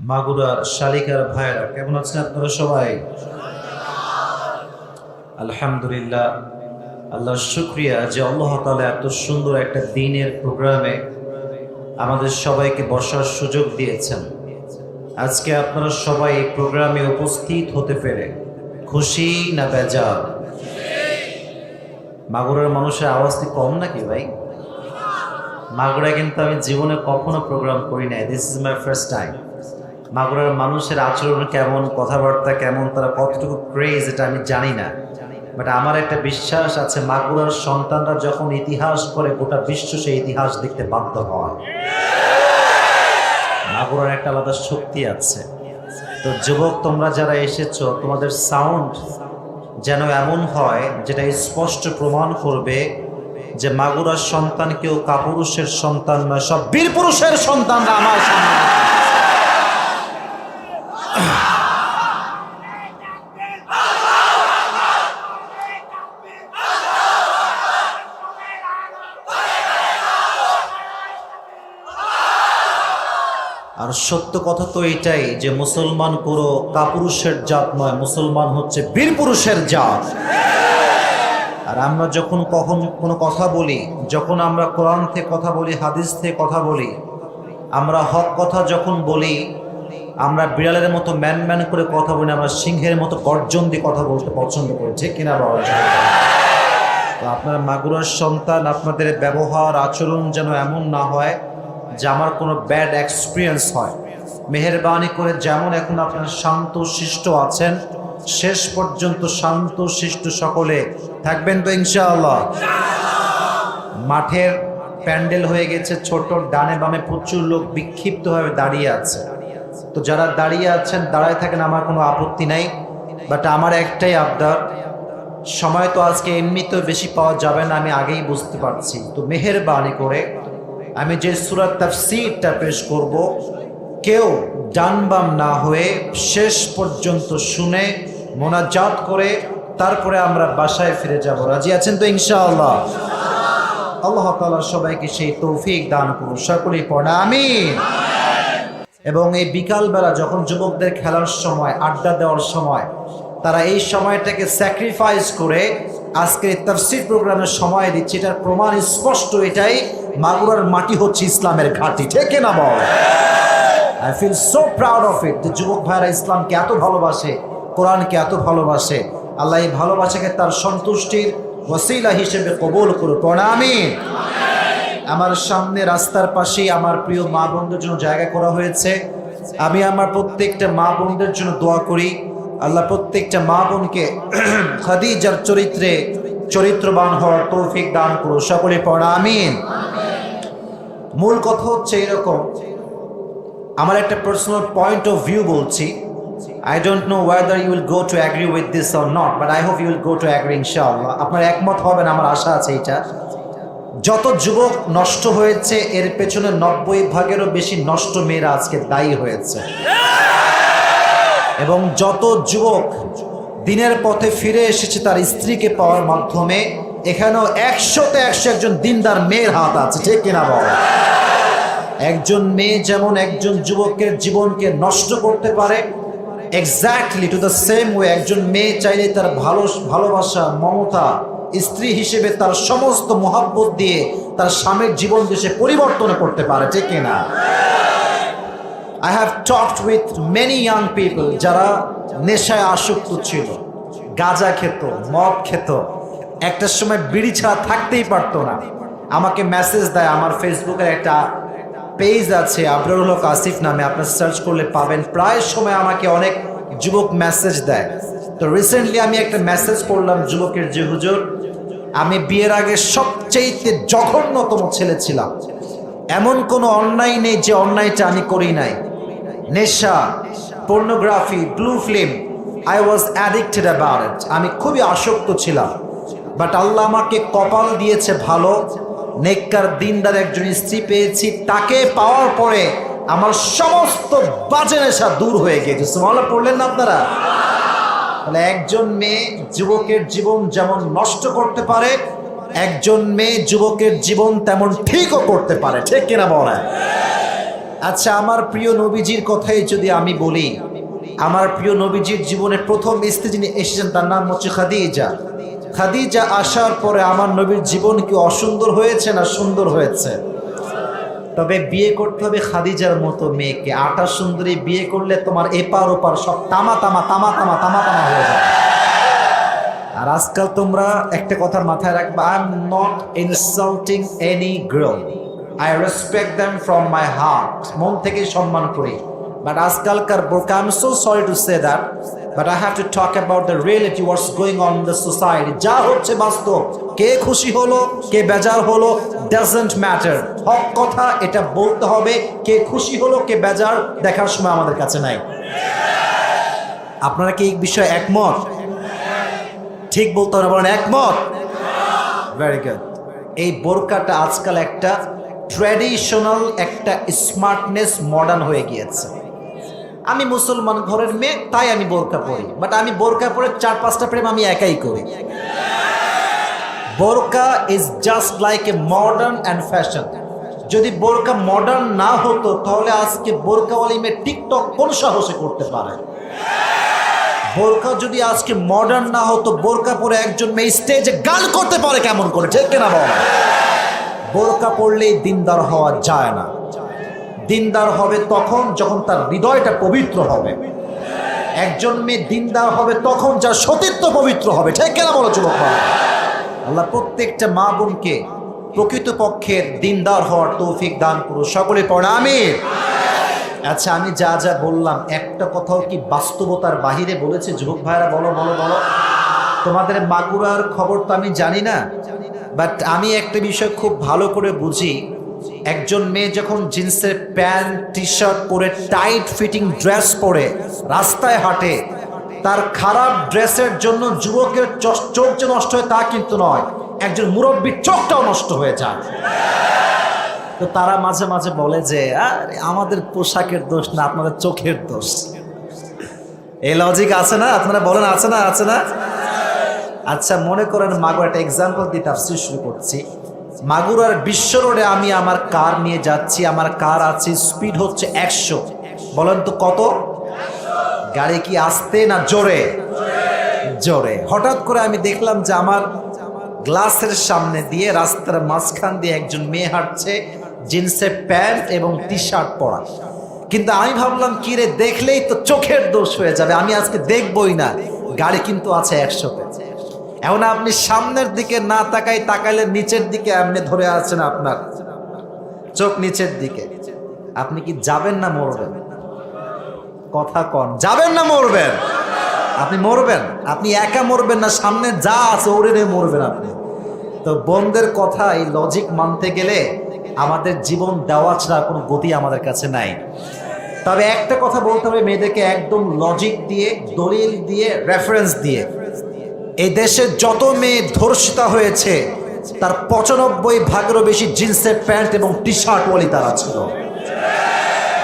মাগুরার শালিকার ভাইরা কেমন আছেন আপনারা সবাই? আলহামদুলিল্লাহ, আল্লাহর শুকরিয়া যে আল্লাহ তাআলা এত সুন্দর একটা দিনের প্রোগ্রামে আমাদের সবাইকে বসার সুযোগ দিয়েছেন। আজকে আপনারা সবাই এই প্রোগ্রামে উপস্থিত হতে পেরে খুশি না বেজার? মাগুরার মানুষের আওয়াজ কি কম নাকি ভাই? মাগুরায় কিন্তু আমি জীবনে কখনো প্রোগ্রাম করি নাই, this is my first time. মাগুরার মানুষের আচরণ কেমন, কথাবার্তা কেমন, তারা কতটুকু ক্রেজ এটা আমি জানি না, বাট আমার একটা বিশ্বাস আছে মাগুরার সন্তানরা যখন ইতিহাস করে গোটা বিশ্ব সেই ইতিহাস দেখতে বাধ্য হয়। মাগুরার একটা আলাদা শক্তি আছে। তো যুবক, তোমরা যারা এসেছো, তোমাদের সাউন্ড যেন এমন হয় যেটা স্পষ্ট প্রমাণ করবে যে মাগুরার সন্তান কেউ কাপুরুষের সন্তান নয়, সব বীর পুরুষের সন্তানরা আমার সামনে। আর সত্য কথা তো এটাই যে মুসলমান পুরো কাপুরুষের জাত নয়, মুসলমান হচ্ছে বীর পুরুষের জাত। আর আমরা যখন কোনো কথা বলি, যখন আমরা কোরআন থেকে কথা বলি, হাদিস থেকে কথা বলি, আমরা হক কথা যখন বলি, আমরা বিড়ালের মতো ম্যান ম্যান করে কথা বলি, আমরা সিংহের মতো গর্জন দিয়ে কথা বলতে পছন্দ করি, ঠিক কিনা বাবা? তো আপনারা মাগুরার সন্তান, আপনাদের ব্যবহার আচরণ যেন এমন না হয় যে আমার কোনো ব্যাড এক্সপিরিয়েন্স হয়। মেহেরবানি করে যেমন এখন আপনারা শান্ত শিষ্ট আছেন, শেষ পর্যন্ত শান্ত শিষ্ট সকলে থাকবেন তো ইনশাআল্লাহ? মাঠের প্যান্ডেল হয়ে গেছে ছোট, ডানে বামে প্রচুর লোক বিক্ষিপ্তভাবে দাঁড়িয়ে আছে। তো যারা দাঁড়িয়ে আছেন দাঁড়ায় থাকেন, আমার কোনো আপত্তি নাই, বাট আমার একটাই আবদার, সময় তো আজকে এমনিতেও বেশি পাওয়া যাবে না, আমি আগেই বুঝতে পারছি। তো মেহেরবানি করে আমি যে সূরা তাফসীরটা পেশ করব, কেউ ডান বাম না হয়ে শেষ পর্যন্ত শুনে মোনাজাত করে তারপরে আমরা বাসায় ফিরে যাব। রাজি আছেন তো ইনশাআল্লাহ? আল্লাহ তাআলা সবাইকে সেই তৌফিক দান করুন, সকলেই পড়া আমিন। এবং এই বিকালবেলা যখন যুবকদের খেলার সময়, আড্ডা দেওয়ার সময়, তারা এই সময়টাকে স্যাক্রিফাইস করে আজকে তাফসীর প্রোগ্রামের সময় দিচ্ছে, এটার প্রমাণ স্পষ্ট এটাই, মাগুরার মাটি হচ্ছে ইসলামের ঘাঁটি, ঠিক না বল? I feel so proud of it. যে যুবক ভাইরা ইসলামকে এত ভালোবাসে, কোরআনকে এত ভালোবাসে, আল্লাহ এই ভালোবাসাকে তার সন্তুষ্টির ওসিলা হিসেবে কবুল করুন, আমিন। আমার সামনে রাস্তার পাশেই আমার প্রিয় মা বোনদের জন্য জায়গা করা হয়েছে। আমি আমার প্রত্যেকটা মা বোনদের জন্য দোয়া করি, আল্লাহ প্রত্যেকটা মা বোনকে খাদিজার চরিত্রে চরিত্রবান হওয়ার তৌফিক দান করুন, সকলে পড়া আমিন। মূল কথা হচ্ছে এরকম, আমার একটা পার্সোনাল পয়েন্ট অফ ভিউ বলছি। I don't know whether you will go to agree with this or not, but I hope you will go to agree inshallah. আপনার একমত হবেন, আমার আশা আছে এটা। যত যুবক নষ্ট হয়েছে এর পেছনে 90% বেশি নষ্ট মেয়েরা আজকে দায়ী হয়েছে। এবং যত যুবক দিনের পথে ফিরে এসেছে তার স্ত্রীকে পাওয়ার মাধ্যমে, এখানেও 100তে 100 একজন দিনদার মেয়ের হাত আছে, ঠিক কিনা বলো? একজন মেয়ে যেমন একজন যুবকের জীবনকে নষ্ট করতে পারে, exactly to the same way একজন মেয়ে চাইলে তার ভালোবাসা, মমতা, স্ত্রী হিসেবে তার সমস্ত মোহাব্বত দিয়ে তার স্বামীর জীবনকে সে পরিবর্তন করতে পারে, ঠিক কিনা? I have talked with many young people যারা নেশায় আসক্ত ছিল, গাঁজা খেত, মদ খেত, একটা সময় বিড়ি ছাড়া থাকতেই পারতো না। আমাকে মেসেজ দেয়, আমার ফেসবুকের একটা পেজ আছে আবরারুল হক আসিফ নামে, আপনার সার্চ করলে পাবেন। প্রায় সময় আমাকে অনেক যুবক মেসেজ দেয়। তো রিসেন্টলি আমি একটা মেসেজ পড়লাম যুবকের, যে হুজুর আমি বিয়ের আগে সবচেয়ে জঘন্যতম ছেলে ছিলাম, এমন কোনো অন্যায় নেই যে অন্যায়টা আমি করি নাই। নেশা, pornography, blue film, I was addicted about it, আমি খুবই আসক্ত ছিলাম। বাট আল্লাহ আমাকে কপাল দিয়েছে ভালো, নেককার দিনদার একজন স্ত্রী পেয়েছি, তাকে পাওয়ার পরে আমার সমস্ত বাজে নেশা দূর হয়ে গিয়েছে। সুবহানাল্লাহ পড়লেন না আপনারা? তাহলে একজন মেয়ে যুবকের জীবন যেমন নষ্ট করতে পারে, একজন মেয়ে যুবকের জীবন তেমন ঠিকও করতে পারে, ঠিক কিনা বলেন? আচ্ছা, আমার প্রিয় নবীজির কথাই যদি আমি বলি, আমার প্রিয় নবীজির জীবনের প্রথম স্ত্রী যিনি এসেছেন তার নাম হচ্ছে খাদিজা। খাদিজা আসার পরে আমার নবীর জীবন কি অসুন্দর হয়েছে না সুন্দর হয়েছে? তবে বিয়ে করতে হবে খাদিজার মতো মেয়েকে। আটা সুন্দরী বিয়ে করলে তোমার এপার ওপার সব তামা তামা তামা তামা তামা তামা হয়ে যায়। আর আজকাল তোমরা একটা কথার মাথায় রাখবা, I am not insulting any girl, I respect them from my heart, মন থেকে সম্মান করি। বাট আজকালকার বোরকা, I am so sorry to say that, but I have to talk about the reality, what's going on in the society. যা হচ্ছে বাস্তব, কে খুশি হলো কে বেজার হলো ডাজন্ট ম্যাটার, হক কথা এটা বলতে হবে। কে খুশি হলো কে বেজার দেখার সময় আমাদের কাছে নাই। আপনারা কি এই বিষয়ে একমত? ঠিক বলতে হবে, বলেন একমত। Very good. এই বোরকাটা আজকাল একটা ট্র্যাডিশনাল, একটা স্মার্টনেস, মডার্ন হয়ে গিয়েছে। আমি মুসলমান ঘরের মেয়ে তাই আমি বোরকা পরি, বাট আমি বোরকা পরে 4-5টা প্রেম আমি একাই করি। বোরকা is just like a modern and fashion. যদি বোরকা মডার্ন না হতো তাহলে আজকে বোরকাওয়ালি মেয়ে টিকটক কোন সাহসে করতে পারে? বোরকা যদি আজকে মডার্ন না হতো, বোরকা পরে একজন মেয়ে স্টেজে গান করতে পারে কেমন করে? ঠিক কিনা বল? বোরকা পরলেই দিনদার হওয়া যায় না। দিনদার হবে তখন যখন তার হৃদয়টা পবিত্র হবে। একজন মেয়ে দিনদার হবে তখন যার সতীত্ব পবিত্র হবে। ঠিক কিনা বলো যুবক? আল্লাহ প্রত্যেকটা মা বোনকে প্রকৃতপক্ষের দিনদার হওয়ার তৌফিক দান করুন। সকলে পড়ে আমিন। আচ্ছা, আমি যা যা বললাম একটা কথাও কি বাস্তবতার বাহিরে বলেছে? যুবক ভাইরা বলো বলো বলো। তোমাদের মাগুরার খবর তো আমি জানি না, বাট আমি একটা বিষয় খুব ভালো করে বুঝি। একজন মেয়ে যখন জিন্সের প্যান্ট টি শার্ট পরে টাইট ফিটিং ড্রেস পরে রাস্তায় হাঁটে, তার খারাপ ড্রেসের জন্য যুবকের চোখ যে নষ্ট হয় তা কিন্তু নয়, একজন মুরব্বীর চোখটাও নষ্ট হয়ে যায়। তো তারা মাঝে মাঝে বলে যে আমাদের পোশাকের দোষ না, আপনাদের চোখের দোষ। এই লজিক আছে না? আপনারা বলেন আছে না? আছে না? আচ্ছা, মনে করেন মাগুরা, একটা এক্সাম্পল দিয়ে তাফসীর শুরু করছি। মাগুরার বিশ্ব রোডে আমি আমার কার নিয়ে যাচ্ছি, আমার কার আছে, স্পিড হচ্ছে 100। বলেন তো কত? গাড়ি কি আস্তে না জোরে? জোরে। হঠাৎ করে আমি দেখলাম যে আমার গ্লাসের সামনে দিয়ে, রাস্তার মাঝখান দিয়ে একজন মেয়ে হাঁটছে, জিন্সের প্যান্ট এবং টি শার্ট পরা। কিন্তু আমি ভাবলাম কি রে, দেখলেই তো চোখের দোষ হয়ে যাবে, আমি আজকে দেখবই না। গাড়ি কিন্তু আছে 100-তে। এখন আপনি সামনের দিকে না তাকাইলে নিচের দিকে এমনি ধরে আছেন, আপনার চোখ নিচের দিকে। আপনি কি যাবেন না মরবেন? কথা কন, যাবেন না মরবেন? আপনি মরবেন। আপনি একা মরবেন না, সামনে যা আছে ওরে নিয়ে মরবেন আপনি। তো বন্ধের কথা, এই লজিক মানতে গেলে আমাদের জীবন দেওয়া ছাড়া কোনো গতি আমাদের কাছে নাই। তবে একটা কথা বলতে হবে মেয়েদেরকে, একদম লজিক দিয়ে, দলিল দিয়ে, রেফারেন্স দিয়ে। এই দেশে যত মেয়ে ধর্ষিতা হয়েছে তার 95 ভাগেরও বেশি জিন্সের প্যান্ট এবং টি শার্ট ওয়ালি তারা ছিল।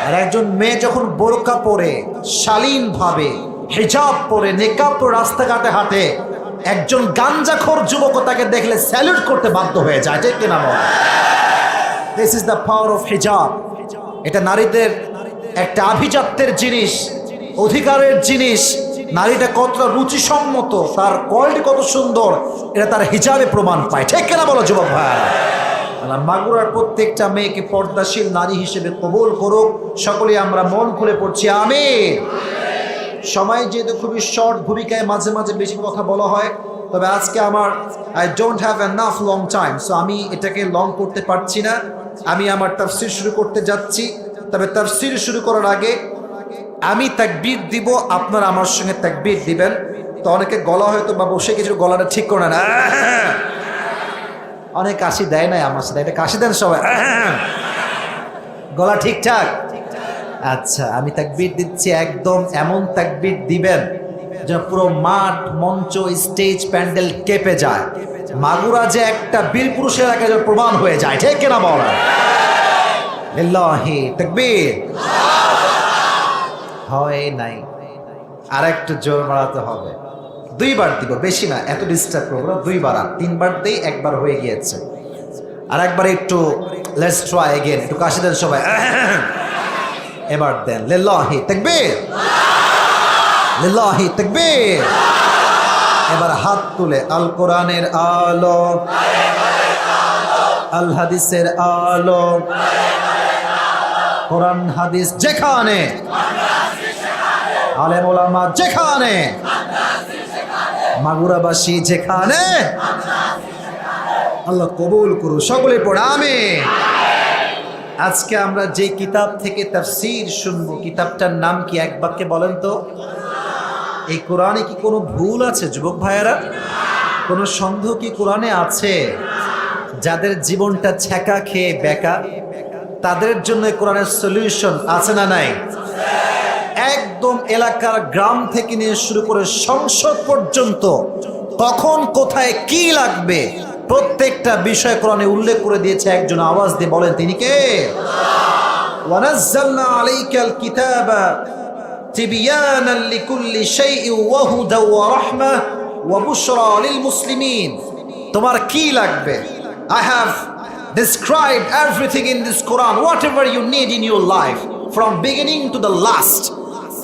আর একজন মেয়ে যখন বোরকা পরে, শালীনভাবে হিজাব পরে, নেকাব পরে রাস্তাঘাটে হাঁটে, একজন গাঞ্জাখোর যুবক তাকে দেখলে স্যালুট করতে বাধ্য হয়ে যায়। ঠিক কিনা বল? This is the power of hijab. এটা নারীদের একটা আভিজাত্যের জিনিস, অধিকারের জিনিস। নারীটা কতটা রুচিসম্মত, তার কোয়ালিটি কত সুন্দর, এটা তার হিজাবে প্রমাণ পায়। ঠিক কিনা বলো যুবক ভাই? মাগুরার প্রত্যেকটা মেয়েকে পর্দাশীল নারী হিসেবে কবুল করুক। সকলে আমরা মন খুলে পড়ছি আমিন। সময় যেহেতু খুবই শর্ট, ভূমিকায় মাঝে মাঝে বেশি কথা বলা হয়, তবে আজকে আমার I don't have enough long time, so আমি এটাকে লং করতে পারছি না। আমি আমার তাফসীর শুরু করতে যাচ্ছি। তবে তাফসীর শুরু করার আগে আমি তাকবীর দিব, আপনারা আমার সঙ্গে তাকবীর দিবেন। তো অনেকে গলা হয়তো বা বসে কিছু গলাটা ঠিক করে না, অনেক কাশি দেয় নাই আমার সাথে, এটা কাশি দেন সবাই, গলা ঠিকঠাক? আচ্ছা, আমি তাকবীর দিচ্ছি, একদম এমন তাকবীর দিবেন যেন পুরো মাঠ, মঞ্চ, স্টেজ, প্যান্ডেল কেঁপে যায়। মাগুরা যে একটা বীর পুরুষের আগে প্রমাণ হয়ে যায়। ঠিক কিনা বলা? লিল্লাহি তাকবীর। হয় নাই, আর একটু জোর বাড়াতে হবে। 2বার দিব, বেশি না, এত ডিস্টার্ব করবো না। 2বার, আর 3বার দেই, 1বার হয়ে গিয়েছে। আর একবার একটু লেটস ট্রাই अगेन, একটু কাশি দেন সবাই। এবার দেন লিল্লাহি তাকবীর, লিল্লাহি তাকবীর। এবার হাত তুলে আল কোরআনের আলো, আল হাদিসের আলো, কোরআন হাদিস যেখানে, আলেম ওলামা যেখানে, মাগুরাবাসী যেখানে, আল্লাহ কবুল করুন। সকলে পড়ে আমিন। আজকে আমরা যে কিতাব থেকে তাফসীর শুনবো, কিতাবটার নাম কি? এক বাক্যে বলেন তো। এই কোরআনে কি কোনো ভুল আছে যুবক ভাইয়েরা? কোনো সন্দেহ কি কোরআনে আছে? যাদের জীবনটা ছ্যাঁকা খেয়ে বেকা, তাদের জন্য কোরআনের সলিউশন আছে না নাই? একদম এলাকার গ্রাম থেকে নিয়ে শুরু করে সংসদ পর্যন্ত কখন কোথায় কি লাগবে প্রত্যেকটা বিষয় কোরআনে উল্লেখ করে দিয়েছে। একজন আওয়াজ দিয়ে বলেন তিনি কে? ওয়ানাজ্জালনা আলাইকাল কিতাবা তিবয়ানান লিকুল্লি শাইইন ওয়া হুদা ওয়া রাহমাহ ওয়া বুশরা লিল মুসলিমিন। তোমার কি লাগবে? I have described everything in this Quran, whatever you need in your life from beginning to the last.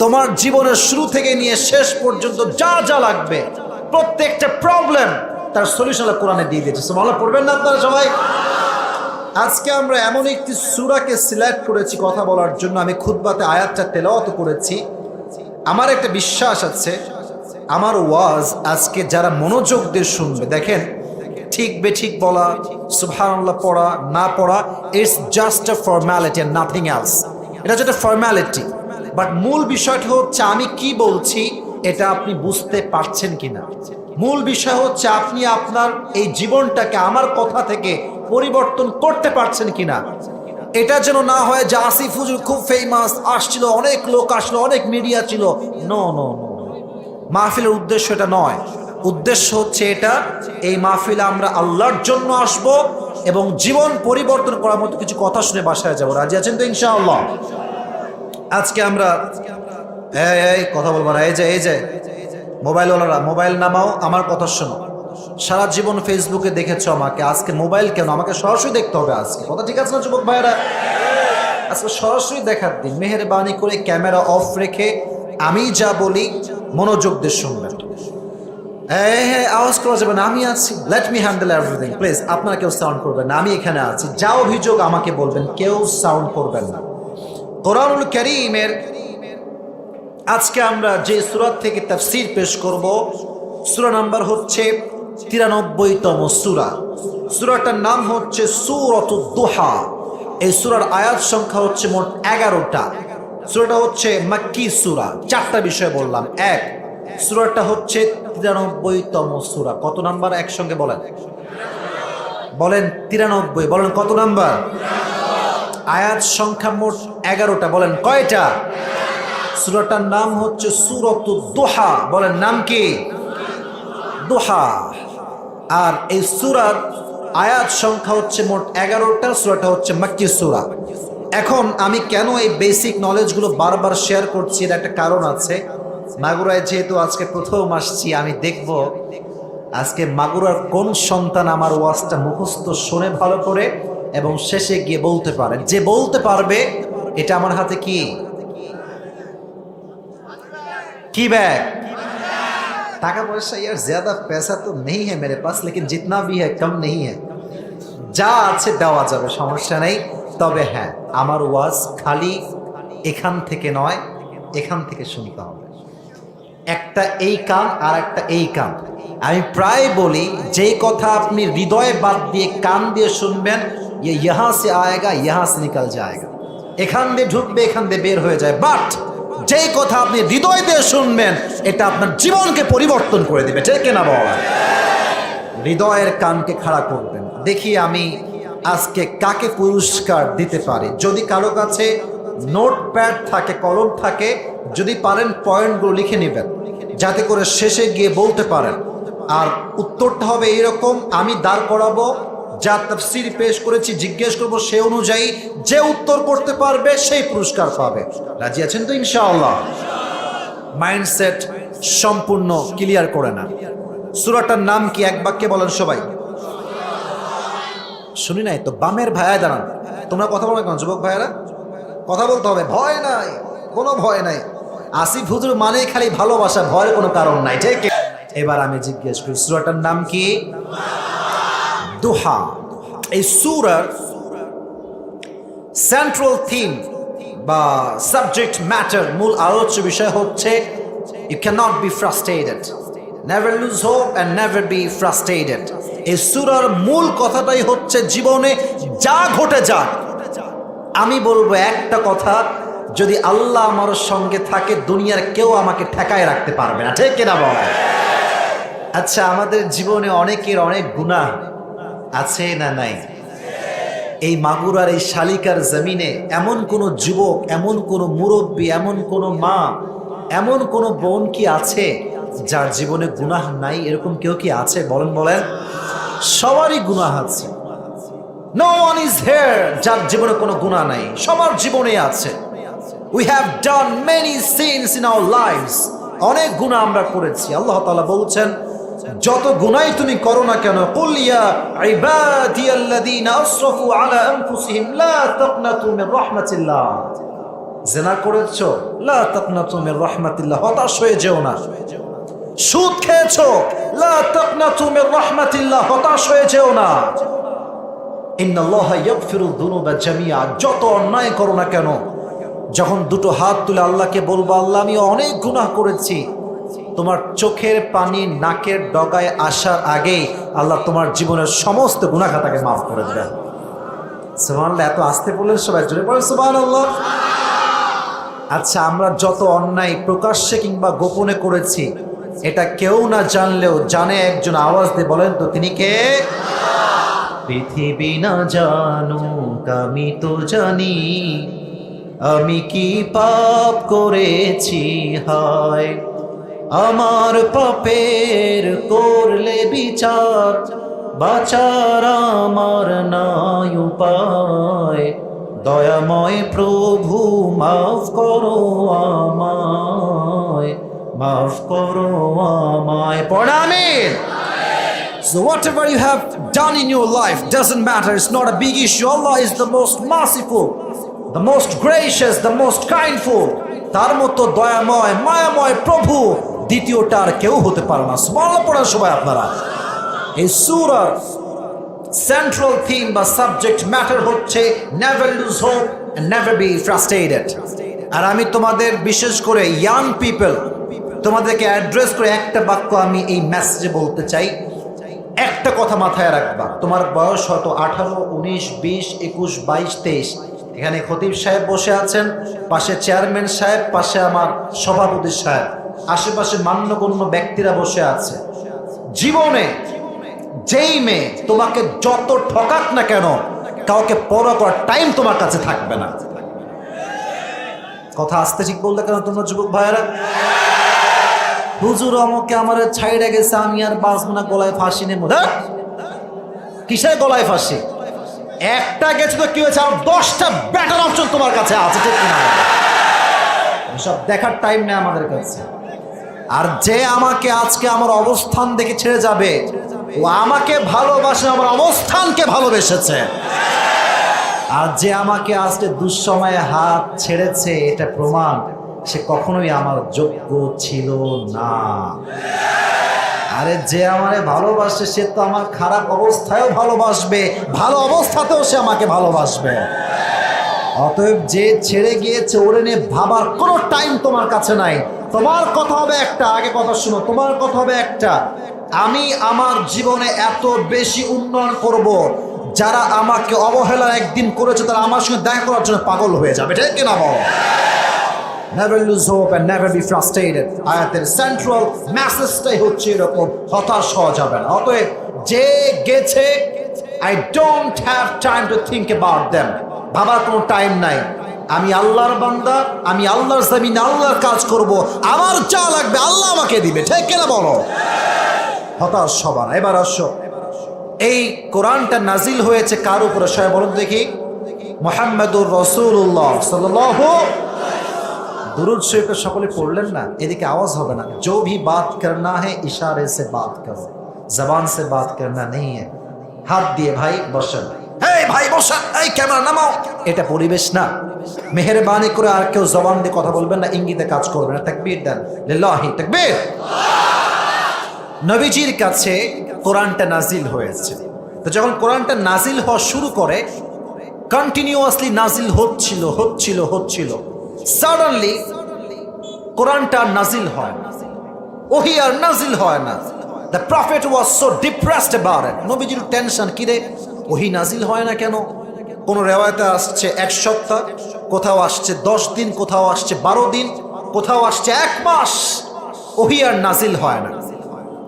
তোমার জীবনের শুরু থেকে নিয়ে শেষ পর্যন্ত যা যা লাগবে প্রত্যেকটা প্রবলেম তার সলিউশন কোরআনে দিয়ে দিয়েছে। সুবহানাল্লাহ পড়বেন না আপনারা সবাই? আজকে আমরা এমন একটি সূরাকে সিলেক্ট করেছি কথা বলার জন্য। আমি খুতবাতে আয়াতটা তেলাওয়াত করেছি। আমার একটা বিশ্বাস আছে আমার ওয়াজ আজকে যারা মনোযোগ দিয়ে শুনবে, দেখেন ঠিক বেঠিক বলা, সুবহানাল্লাহ পড়া না পড়া, it's just a formality and nothing else. এটা যেটা ফর্মালিটি, বাট মূল বিষয়টা হচ্ছে আমি কি বলছি এটা আপনি বুঝতে পারছেন কিনা। মূল বিষয় হচ্ছে আপনি আপনার এই জীবনটাকে আমার কথা থেকে পরিবর্তন করতে পারছেন কিনা। এটা যেন না হয় যে আসিফ হুজুর খুব ফেমাস, আসছিল, অনেক লোক আসলো, অনেক মিডিয়া ছিল। নো নো নো, মাহফিলের উদ্দেশ্য এটা নয়। উদ্দেশ্য হচ্ছে এটা, এই মাহফিলে আমরা আল্লাহর জন্য আসব এবং জীবন পরিবর্তন করার মতো কিছু কথা শুনে বাসায় যাব। রাজি আছেন তো ইনশাআল্লাহ? আজকে আমরা এই কথা বলবো না। এই যে মোবাইলওয়ালারা মোবাইল নামাও, আমার কথা শোনো। সারা জীবন ফেসবুকে দেখেছো আমাকে, আজকে মোবাইল কেন? আমাকে সরাসরি দেখতে হবে আজকে। কথা ঠিক আছে না যুবক ভাইয়েরা? আজকে সরাসরি দেখার দিন। মেহেরবানি করে ক্যামেরা অফ রেখে আমি যা বলি মনোযোগ দিয়ে শুনবেন। হ্যাঁ, আওয়াজ করা যাবে না, আমি আছি। Let me handle everything. Please আপনারা কেউ সাউন্ড করবেন না, আমি এখানে আছি। যা অভিযোগ আমাকে বলবেন, কেউ সাউন্ড করবেন না। কোরআনুল কারীমের আজকে আমরা যে সূরা থেকে তাফসীর পেশ করব, সূরা নাম্বার হচ্ছে 93তম সূরা। সূরাটার নাম হচ্ছে সূরাতুদ দুহা। এই সূরার আয়াত সংখ্যা হচ্ছে মোট 11টা। সূরাটা হচ্ছে মাক্কি সূরা। 4টা বিষয় বললাম। এক, সূরাটা হচ্ছে 93তম সূরা। কত নাম্বার? একসঙ্গে বলেন, বলেন 93। বলেন কত নাম্বার? আয়াত সংখ্যা মোট 11টা। বলেন কয়টা? সূরাটার নাম হচ্ছে সূরাতুদ দুহা। বলেন নাম কি? দুহা। আর এই সূরার আয়াত সংখ্যা হচ্ছে মোট 11টা। সূরাটা হচ্ছে মাক্কি সূরা। এখন আমি কেন এই বেসিক নলেজগুলো বারবার শেয়ার করছি, এর একটা কারণ আছে। মাগুরায় যেহেতু আজকে প্রথম আসছি, আমি দেখব আজকে মাগুরার কোন সন্তান আমার ওয়াজটা মুখস্থ শোনে ভালো করে এবং শেষে গিয়ে বলতে পারে। যে বলতে পারবে এটা আমার হাতে কি की बैग? टाका पैसा यार ज्यादा पैसा तो नहीं है मेरे पास, लेकिन जितना भी है कम नहीं है। যা আছে দেওয়া যাবে, সমস্যা নেই। তবে হ্যাঁ, আমার ওয়াজ খালি এখান থেকে নয়, এখান থেকে শুনতে হবে। একটা এই কান আর একটা এই কান। আমি প্রায় বলি যেই কথা আপনি হৃদয়ে বাদ দিয়ে কান দিয়ে শুনবেন, ये यहाँ से आएगा यहाँ से निकल जाएगा। এখান দিয়ে ঢুকবে, এখান দিয়ে বের হয়ে যায়। বাট যেই কথা আপনি হৃদয় দিয়ে শুনবেন এটা আপনার জীবনকে পরিবর্তন করে দিবে। ঠিক না বলা? হৃদয়ের কানকে খাড়া করবেন। দেখি আমি আজকে কাকে পুরস্কার দিতে পারি। যদি কারো কাছে নোটপ্যাড থাকে, কলম থাকে, যদি পারেন পয়েন্টগুলো লিখে নেবেন যাতে করে শেষে গিয়ে বলতে পারেন। আর উত্তরটা হবে এইরকম, আমি দাঁড় করাবো, যা তাফসীর পেশ করেছি জিজ্ঞেস করবো, সে অনুযায়ী যে উত্তর করতে পারবে সেই পুরস্কার পাবে। রাজি আছেন তো ইনশাআল্লাহ? মাইন্ডসেট সম্পূর্ণ ক্লিয়ার করে না। সূরাটার নাম কি? এক বাক্যে বলেন সবাই। শুনি নাই তো? বামের ভাইয়া দাঁড়ান, তোমরা কথা বলো কেন যুবক ভাইয়ারা? কথা বলতে হবে, ভয় নাই, কোনো ভয় নাই। আসিফ হুজুর মানে খালি ভালোবাসা, ভয়ের কোনো কারণ নাই, ঠিক? এবার আমি জিজ্ঞেস করি, সূরাটার নাম কি? দুহা। এই সূরার সেন্ট্রাল থিম বা সাবজেক্ট ম্যাটার, মূল আলোচ্য বিষয় হচ্ছে you can not be frustrated, never lose hope and never be frustrated. এই সূরার মূল কথাটাই হচ্ছে জীবনে যা ঘটে যাক, আমি বলবো একটা কথা, যদি আল্লাহ আমার সঙ্গে থাকে দুনিয়ার কেউ আমাকে ঠেকায় রাখতে পারবে না, ঠিক কিনা বল? আচ্ছা, আমাদের জীবনে অনেকের অনেক গুনাহ আছে না নাই? এই মাগুরার এই শালিকার জমিনে এমন কোন যুবক, এমন কোন মুরব্বী, এমন কোন মা, এমন কোন বোন কি আছে যার জীবনে গুনাহ নাই? এরকম কেউ কি আছে? বলেন বলেন। সবারই গুনাহ আছে। নো ওয়ান ইজ হিয়ার যার জীবনে কোনো গুনাহ নাই, সবার জীবনে আছে। We have done many sins in our lives. অনেক গুনাহ আমরা করেছি। আল্লাহ তাআলা বলছেন, যত গুনাই তুমি করো না কেন, কুল ইয়া ইবাদিয়াল্লাযীনা আসরাফু আলা আনফুসিহিম লা তাকনাতু মির রাহমাতিল্লাহ। জিনা করেছো, লা তাকনাতু মির রাহমাতিল্লাহ, হতাশ হয়ে যেও না। সুদ খেয়েছো, লা তাকনাতু মির রাহমাতিল্লাহ, হতাশ হয়ে যেও না। ইন্নাল্লাহা ইয়াগফিরুয যুনুবা জামিআ। যত অন্যায় করো না কেন, যখন দুটো হাত তুলে আল্লাহকে বলবো, আল্লাহ আমি অনেক গুনাহ করেছি, তোমার চোখের পানি নাকের ডগায় আসার আগেই আল্লাহ তোমার জীবনের সমস্ত গুনাহ খাতাকে মাফ করে দেবেন। সুবহানাল্লাহ। এত আস্তে বললেন, সবাই জোরে বলেন সুবহানাল্লাহ। আচ্ছা, আমরা যত অন্যায় প্রকাশ্যে কিংবা গোপনে করেছি, এটা কেউ না জানলেও জানে একজন, আওয়াজ দিয়ে বলেন তো তিনি কে? পৃথিবী না জানুক আমি তো জানি, আমি কি পাপ করেছি হায়। আমার পাপের করলে বিচার, বাঁচার আমার নাই উপায়। দয়াময় প্রভু মাফ করো আমায়, মাফ করো আমায়। পড়া আমিন। So whatever you have done in your life doesn't matter, it's not a big issue. Allah is the most merciful, the most gracious, the most kindful. তার মতো দয়াময় মায়াময় প্রভু দ্বিতীয়টার কেউ হতে পারে না। সুবহানাল্লাহ পড়েন সবাই আপনারা। এই সূরার সেন্ট্রাল থিম বা সাবজেক্ট ম্যাটার হচ্ছে never lose hope and never be frustrated. আর আমি তোমাদের, বিশেষ করে ইয়াং পিপল, তোমাদেরকে অ্যাড্রেস করে একটা বাক্য আমি এই মেসেজে বলতে চাই। একটা কথা মাথায় রাখবা, তোমার বয়স হয়তো 18, 19, 20, 21, 22, 23। এখানে খতিব সাহেব বসে আছেন, পাশে চেয়ারম্যান সাহেব, পাশে আমার সভাপতি সাহেব, আশেপাশে মান্যগণ্য ব্যক্তিরা বসে আছে। জীবনে যেই মেয়ে তোমাকে যত ঠকাক না কেন, কাউকে পরোয়া করার টাইম তোমার কাছে থাকবে না। কথা আসতে ঠিক বললে কেন তোমরা যুবক ভাইয়েরা? হুজুর আমাকে আমার ছাইড়ে গেছে, আমি আর বাঁচবো না, গলায় ফাঁসি নেব। কিসের গলায় ফাঁসি? একটা গেছে তো কি হয়েছে, আর 10টা বেটার অপশন তোমার কাছে আছে, ঠিক না? সব দেখার টাইম নেই আমাদের কাছে। আর যে আমাকে আজকে আমার অবস্থান দেখে ছেড়ে যাবে, ও আমাকে ভালোবাসে, আমার অবস্থানকে ভালোবেসেছে। আর যে আমাকে আজকে দুঃসময়ে হাত ছেড়েছে, এটা প্রমাণ সে কখনোই আমার যোগ্য ছিল না। আরে যে আমারে ভালোবাসে, সে তো আমার খারাপ অবস্থায়ও ভালোবাসবে, ভালো অবস্থাতেও সে আমাকে ভালোবাসবে। অতএব যে ছেড়ে গিয়েছে, ওরে নিয়ে ভাবার কোনো টাইম তোমার কাছে নাই। তোমার কথা হবে একটা, আগে কথা শুনো, তোমার কথা হবে একটা, আমি আমার জীবনে এত বেশি উন্নয়ন করব, যারা আমাকে অবহেলা একদিন করেছে তারা আমার সঙ্গে দেখা করার জন্য পাগল হয়ে যাবে, ঠিক কিনা বল? Never lose hope and never be frustrated. আয়াতের সেন্ট্রাল মেসেজটাই হচ্ছে এরকম, হতাশ হওয়া যাবে না। অতএব যে গেছে, I don't have time to think about them. ভাবার কোনো টাইম নাই। আমি আল্লাহর বান্দা, আমি আল্লাহর জমিনে আল্লাহর কাজ করব, আমার যা লাগবে আল্লাহ আমাকে দিবে, ঠিক কিনা বলো? হতাশ হবা না। এবার আসো, এই কোরআনটা নাজিল হয়েছে কার উপরে সবাই বলুন দেখি? মুহাম্মাদুর রাসূলুল্লাহ সাল্লাল্লাহু। दुरूद शरीफ সকলে পড়লেন না? এদিকে আওয়াজ হবে না। जो भी बात करना है इशारे से बात करो, जबान से बात करना नहीं है। হাত দিয়ে ভাই বসেন, এই ভাই বসেন, এই ক্যামেরা নামাও। এটা পরিবেশ না। মেহেরবানি করে আর কেউ জবান দিয়ে কথা বলবেন না, ইঙ্গিতে কাজ করবেন না। তাকবীর দেন, লিল্লাহি তাকবীর। নবীজির কাছে কোরআনটা নাজিল হয়েছে, তো যখন কোরআনটা নাজিল হওয়া শুরু করে, কন্টিনিউয়াসলি নাজিল হচ্ছিল, সাডেনলি কোরআনটা নাজিল হয় না, ওহী আর নাজিল হয় না। The prophet was so depressed about it. নবীজির টেনশন, কিরে ওহী নাজিল হয় না কেন? কোন রেওয়ায়েতে আসছে 1 সপ্তাহ, কোথাও আসছে 10 দিন, কোথাও আসছে 12 দিন, কোথাও আসছে 1 মাস, ওহী আর নাজিল হয় না।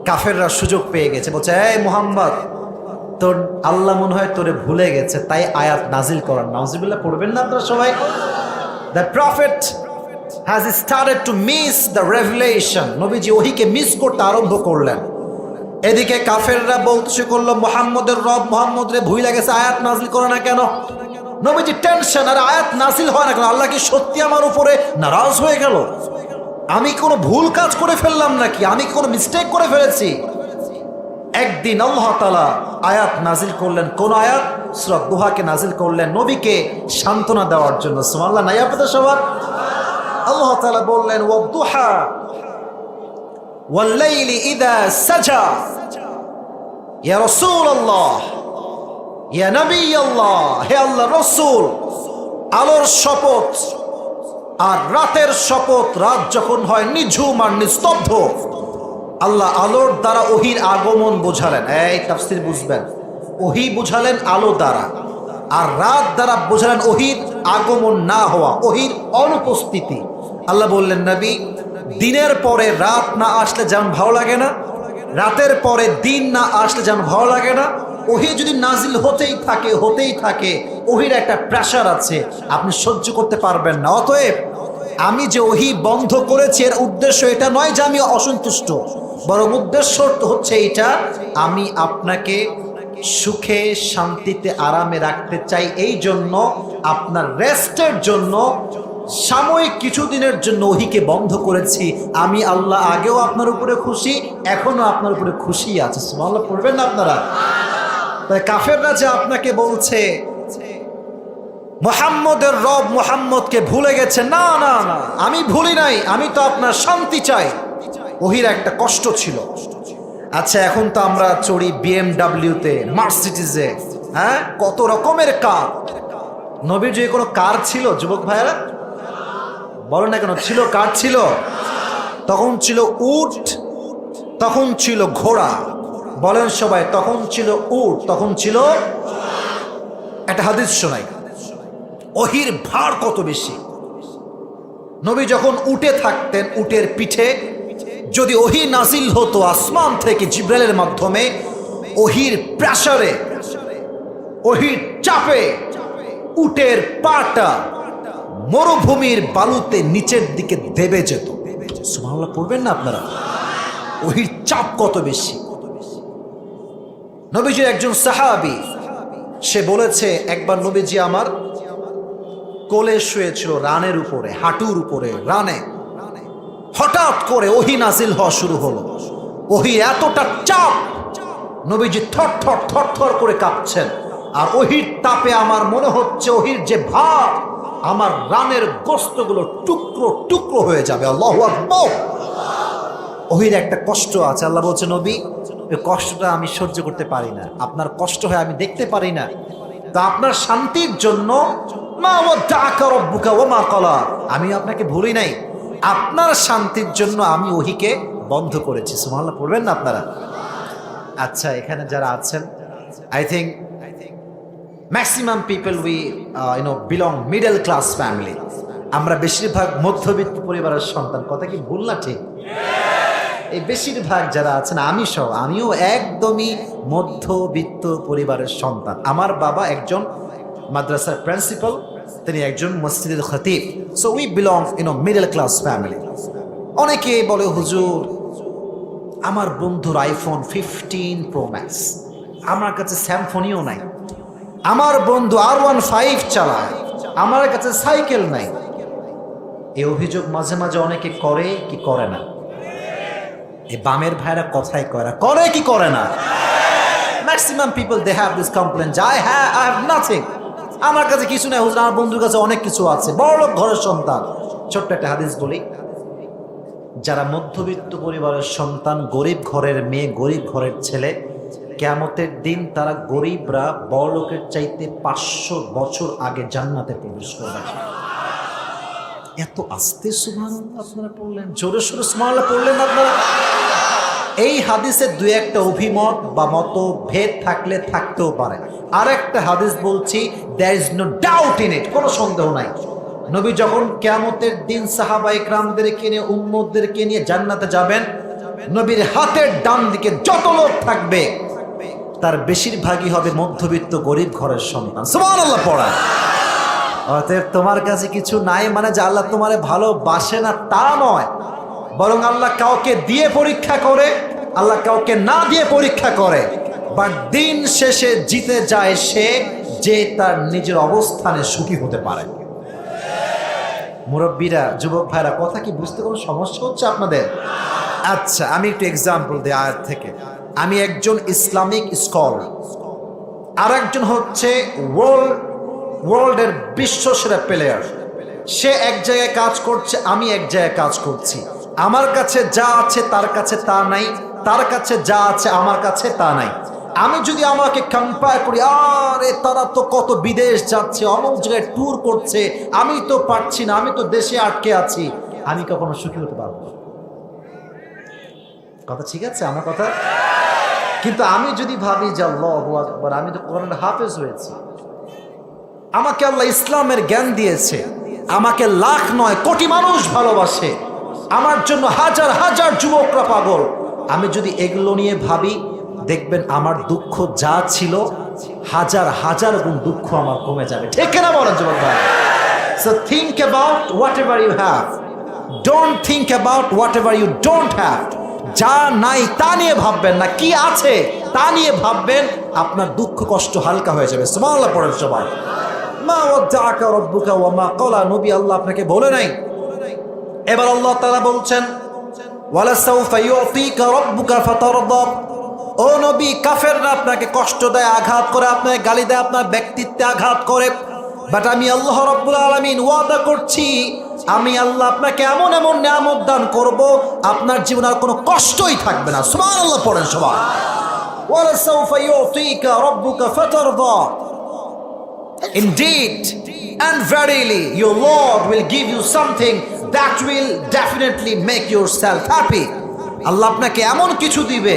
কাফেররা সুযোগ পেয়ে গেছে, বলছে এই মুহাম্মদ, তোর আল্লাহ মনে হয় তোরে ভুলে গেছে, তাই আয়াত নাজিল করার। নাউজুবিল্লাহ পড়বেন না আপনারা সবাই? The prophet has started to miss the revelation. নবীজি ওহীকে মিস করতে আরম্ভ করলেন। এদিকে কাফেররা বলতে করলো মুহাম্মদের রব মুহাম্মদ রে ভুলে গেছে, আয়াত নাজিল করে না কেন? নবীজি টেনশন, আর আয়াত নাজিল হয় না কেন? আল্লাহ কি সত্যি আমার উপরে নারাজ হয়ে গেল? আমি কোনো ভুল কাজ করে ফেললাম নাকি? আমি কি কোনো মিস্টেক করে ফেলেছি? একদিন আল্লাহ তাআলা আয়াত নাজিল করলেন। কোন আয়াত? সূরা দুহাকে নাজিল করলেন নবীকে সান্ত্বনা দেওয়ার জন্য। সুবহানাল্লাহ, নাই আপনাদের সবার? আল্লাহ তাআলা বললেন ওয়াদুহা ওয়াল লাইলি ইযা সাজা, ইয়া রাসূলুল্লাহ, ইয়া নবিয়াল্লাহ, হে আল্লাহর রাসূল, আলোর শপথ আর রাতের শপথ। রাত যখন হয় নিঝুম আর নিস্তব্ধ, আল্লাহ আলোর দ্বারা ওহীর আগমন বোঝালেন। এই তাফসীর বুঝবেন, ওহী বুঝালেন আলো দ্বারা, আর রাত দ্বারা বোঝালেন ওহীর আগমন না হওয়া, ওহীর অনুপস্থিতি। আল্লাহ বললেন নবী, দিনের পরে রাত না আসলে যেমন ভালো লাগে না, রাতের পরে দিন না আসলে যেমন ভালো লাগে না, ওহী যদি নাজিল হতেই থাকে, ওহীর একটা প্রেশার আছে, আপনি সহ্য করতে পারবেন না। অতএব আমি যে ওহী বন্ধ করেছি, এর উদ্দেশ্য এটা নয় যে আমি অসন্তুষ্ট, বরং উদ্দেশ্য হচ্ছে এটা, আমি আপনাকে সুখে শান্তিতে আরামে রাখতে চাই। এই জন্য আপনার রেস্টের জন্য সাময়িক কিছুদিনের জন্য ওহীকে বন্ধ করেছি। আমি আল্লাহ আগেও আপনার উপরে খুশি, এখনো আপনার উপরে খুশি আছে। সুবহানাল্লাহ পড়বেন না আপনারা? তাই কাফেররা যে আপনাকে বলছে মুহাম্মদের রব মুহাম্মদকে ভুলে গেছে, না না না, আমি ভুলি নাই, আমি তো আপনার শান্তি চাই। ওহীর একটা কষ্ট ছিল। আচ্ছা, এখন তো আমরা চড়ি বিএমডাব্লিউতে, মার্সিডিজে, হ্যাঁ, কত রকমের কার। নবীর যে কোনো কার ছিল? যুবক ভাইয়েরা বলো না কেন, ছিল? কার ছিল? তখন ছিল উট, তখন ছিল ঘোড়া। বলেন সবাই, তখন ছিল উট, তখন ছিল। একটা হাদিস শোনাই, ওহীর ভার কত বেশি। নবী যখন উটে থাকতেন, উটের পিঠে যদি ওহী নাজিল হতো আসমান থেকে জিবরাইলের মাধ্যমে, ওহীর প্রেসারে, ওহীর চাপে উটের পাটা মরুভূমির বালুতে নিচের দিকে দেবে যেত। সুবহানাল্লাহ পড়বেন না আপনারা? ওহীর চাপ কত বেশি। নবীজির একজন সাহাবী, সে বলেছে একবার নবীজি আমার কোলে শুয়েছিল, রানের উপরে, হাঁটুর উপরে, রানে। হঠাৎ করে ওহী নাজিল হওয়া শুরু হলো। ওহীর এতটা চাপ, নবীজি থর করে কাঁপছেন। আর ওহীর তাপে আমার মনে হচ্ছে ওহীর যে ভার, আমার রানের গোস্তগুলো টুকরো টুকরো হয়ে যাবে। আল্লাহু আকবার। ওহীর একটা কষ্ট আছে। আল্লাহ বলছে নবী, এই কষ্টটা আমি সহ্য করতে পারি না, আপনার কষ্ট হয় আমি দেখতে পারি না, তো আপনার শান্তির জন্য মা ওয়াদ্দাআকা রাব্বুকা ওয়া মা ক্বালা, আমি আপনাকে ভুলি নাই, আপনার শান্তির জন্য আমি ওহীকে বন্ধ করেছি। সুবহানাল্লাহ পড়বেন না আপনারা? আচ্ছা, এখানে যারা আছেন, I think maximum people we belong middle class family. আমরা বেশিরভাগ মধ্যবিত্ত পরিবারের সন্তান। কথা কি ভুল না ঠিক? এই বেশিরভাগ যারা আছেন, আমি সহ, আমিও একদমই মধ্যবিত্ত পরিবারের সন্তান। আমার বাবা একজন মাদ্রাসার প্রিন্সিপাল, তিনি একজন মসজিদের খতিব। So we belong middle class family. অনেকে বলে হুজুর আমার বন্ধুর আইফোন 15 প্রো ম্যাক্স, আমার কাছে স্যামফোনিও নাই। আমার বন্ধু R15 চালায়, আমার কাছে সাইকেল নাই। এই অভিযোগ মাঝে মাঝে অনেকে করে কি করে না? এই বামের ভাইরা কথাই করে কি করে না? Maximum people they have this complain, I have nothing, আমার কাছে কিছু নাই হুজুর, আমার বন্ধুর কাছে অনেক কিছু আছে, বড়লোক ঘরের সন্তান। ছোট্ট একটা হাদিস বলি, যারা মধ্যবিত্ত পরিবারের সন্তান, গরিব ঘরের মেয়ে, গরিব ঘরের ছেলে, কিয়ামতের দিন তারা গরিবরা বড়লোকের চাইতে 500 বছর আগে জান্নাতে প্রবেশ করবে। এত আস্তে সুবহানাল্লাহ আপনারা পড়লেন, জোরে সোরে সুবহানাল্লাহ পড়লেন আপনারা। এই হাদিসে দুই একটা অভিমত বা মতভেদ থাকলে থাকতেও পারে। আর একটা হাদিস বলছি, there is no doubt in it, কোনো সন্দেহ নাই। নবী যখন কিয়ামতের দিন সাহাবা ইকরামদেরকে নিয়ে, উম্মতদেরকে নিয়ে জান্নাতে যাবেন, নবীর হাতের ডান দিকে যত লোক থাকবে তার বেশিরভাগই হবে মধ্যবিত্ত গরিব ঘরের সন্তান। সুবহানাল্লাহ পড়া। অতএব তোমার কাছে কিছু নাই মানে যে আল্লাহ তোমারে ভালোবাসে না তা নয়, বরং আল্লাহ কাউকে দিয়ে পরীক্ষা করে, আল্লাহ কাউকে না দিয়ে পরীক্ষা করে। বাট দিন শেষে জিতে যায় সে, যে তার নিজের অবস্থানে সুখী হতে পারে। মুরব্বীরা, যুবক ভাইরা, কথা কি বুঝতে কোনো সমস্যা হচ্ছে আপনাদের? আচ্ছা, আমি একটু এক্সাম্পল দিই আয়াত থেকে। আমি একজন ইসলামিক স্কলার, আর একজন হচ্ছে ওয়ার্ল্ডের বিশ্বসেরা প্লেয়ার। সে এক জায়গায় কাজ করছে, আমি এক জায়গায় কাজ করছি। আমার কাছে যা আছে তার কাছে তা নাই, তার কাছে যা আছে আমার কাছে তা নাই। আমি যদি আমাকে কম্পেয়ার করি, আরে তারা তো কত বিদেশ যাচ্ছে, অমুক জায়গায় ট্যুর করছে, আমি তো পারছি না, আমি তো দেশে আটকে আছি, আমি কখনো সুখী হতে পারবো না। কথা ঠিক আছে আমার কথা? কিন্তু আমি যদি ভাবি যে আল্লাহু আকবার, আমি তো কোরআনের হাফেজ হয়েছি, আমাকে আল্লাহ ইসলামের জ্ঞান দিয়েছে, আমাকে লাখ নয় কোটি মানুষ ভালোবাসে, আমার জন্য হাজার হাজার যুবকরা পাগল, আমি যদি এগুলো নিয়ে ভাবি, দেখবেন আমার দুঃখ যা ছিল হাজার হাজার গুণ দুঃখ আমার কমে যাবে। ঠিক না বলেন যুবক ভাই? So think about whatever you have, don't think about whatever you don't have. যা নাই তা নিয়ে ভাববেন না, কি আছে তা নিয়ে ভাববেন, আপনার দুঃখ কষ্ট হালকা হয়ে যাবে। সুবহানাল্লাহ পড়েন সবাই। মা ওয়াদ্দাআকা রাব্বুকা ওয়া মা ক্বালা, নবী আল্লাহ আপনাকে বলে নাই। এবার আল্লাহ তাআলা বলছেন, ওয়ালা সাউফা ইউতিকা রাব্বুকা ফাতারদা। ও নবী, কাফেররা আপনাকে কষ্ট দেয়, আঘাত করে, আপনাকে গালি দেয়, আপনার ব্যক্তিত্বে আঘাত করে, বাট আমি আল্লাহ রাব্বুল আলামিন ওয়াদা করছি, আমি আল্লাহ আপনাকে এমন এমন নিয়ামত দান করব, আপনার জীবনে আর কোনো কষ্টই থাকবে না। সুবহানাল্লাহ পড়েন সবাই। ওয়ালা সাউফা ইউতিকা রাব্বুকা ফাতারদা। Indeed and verily your Lord will give you something that will definitely make yourself happy. আল্লাহ আপনাকে এমন কিছু দিবে,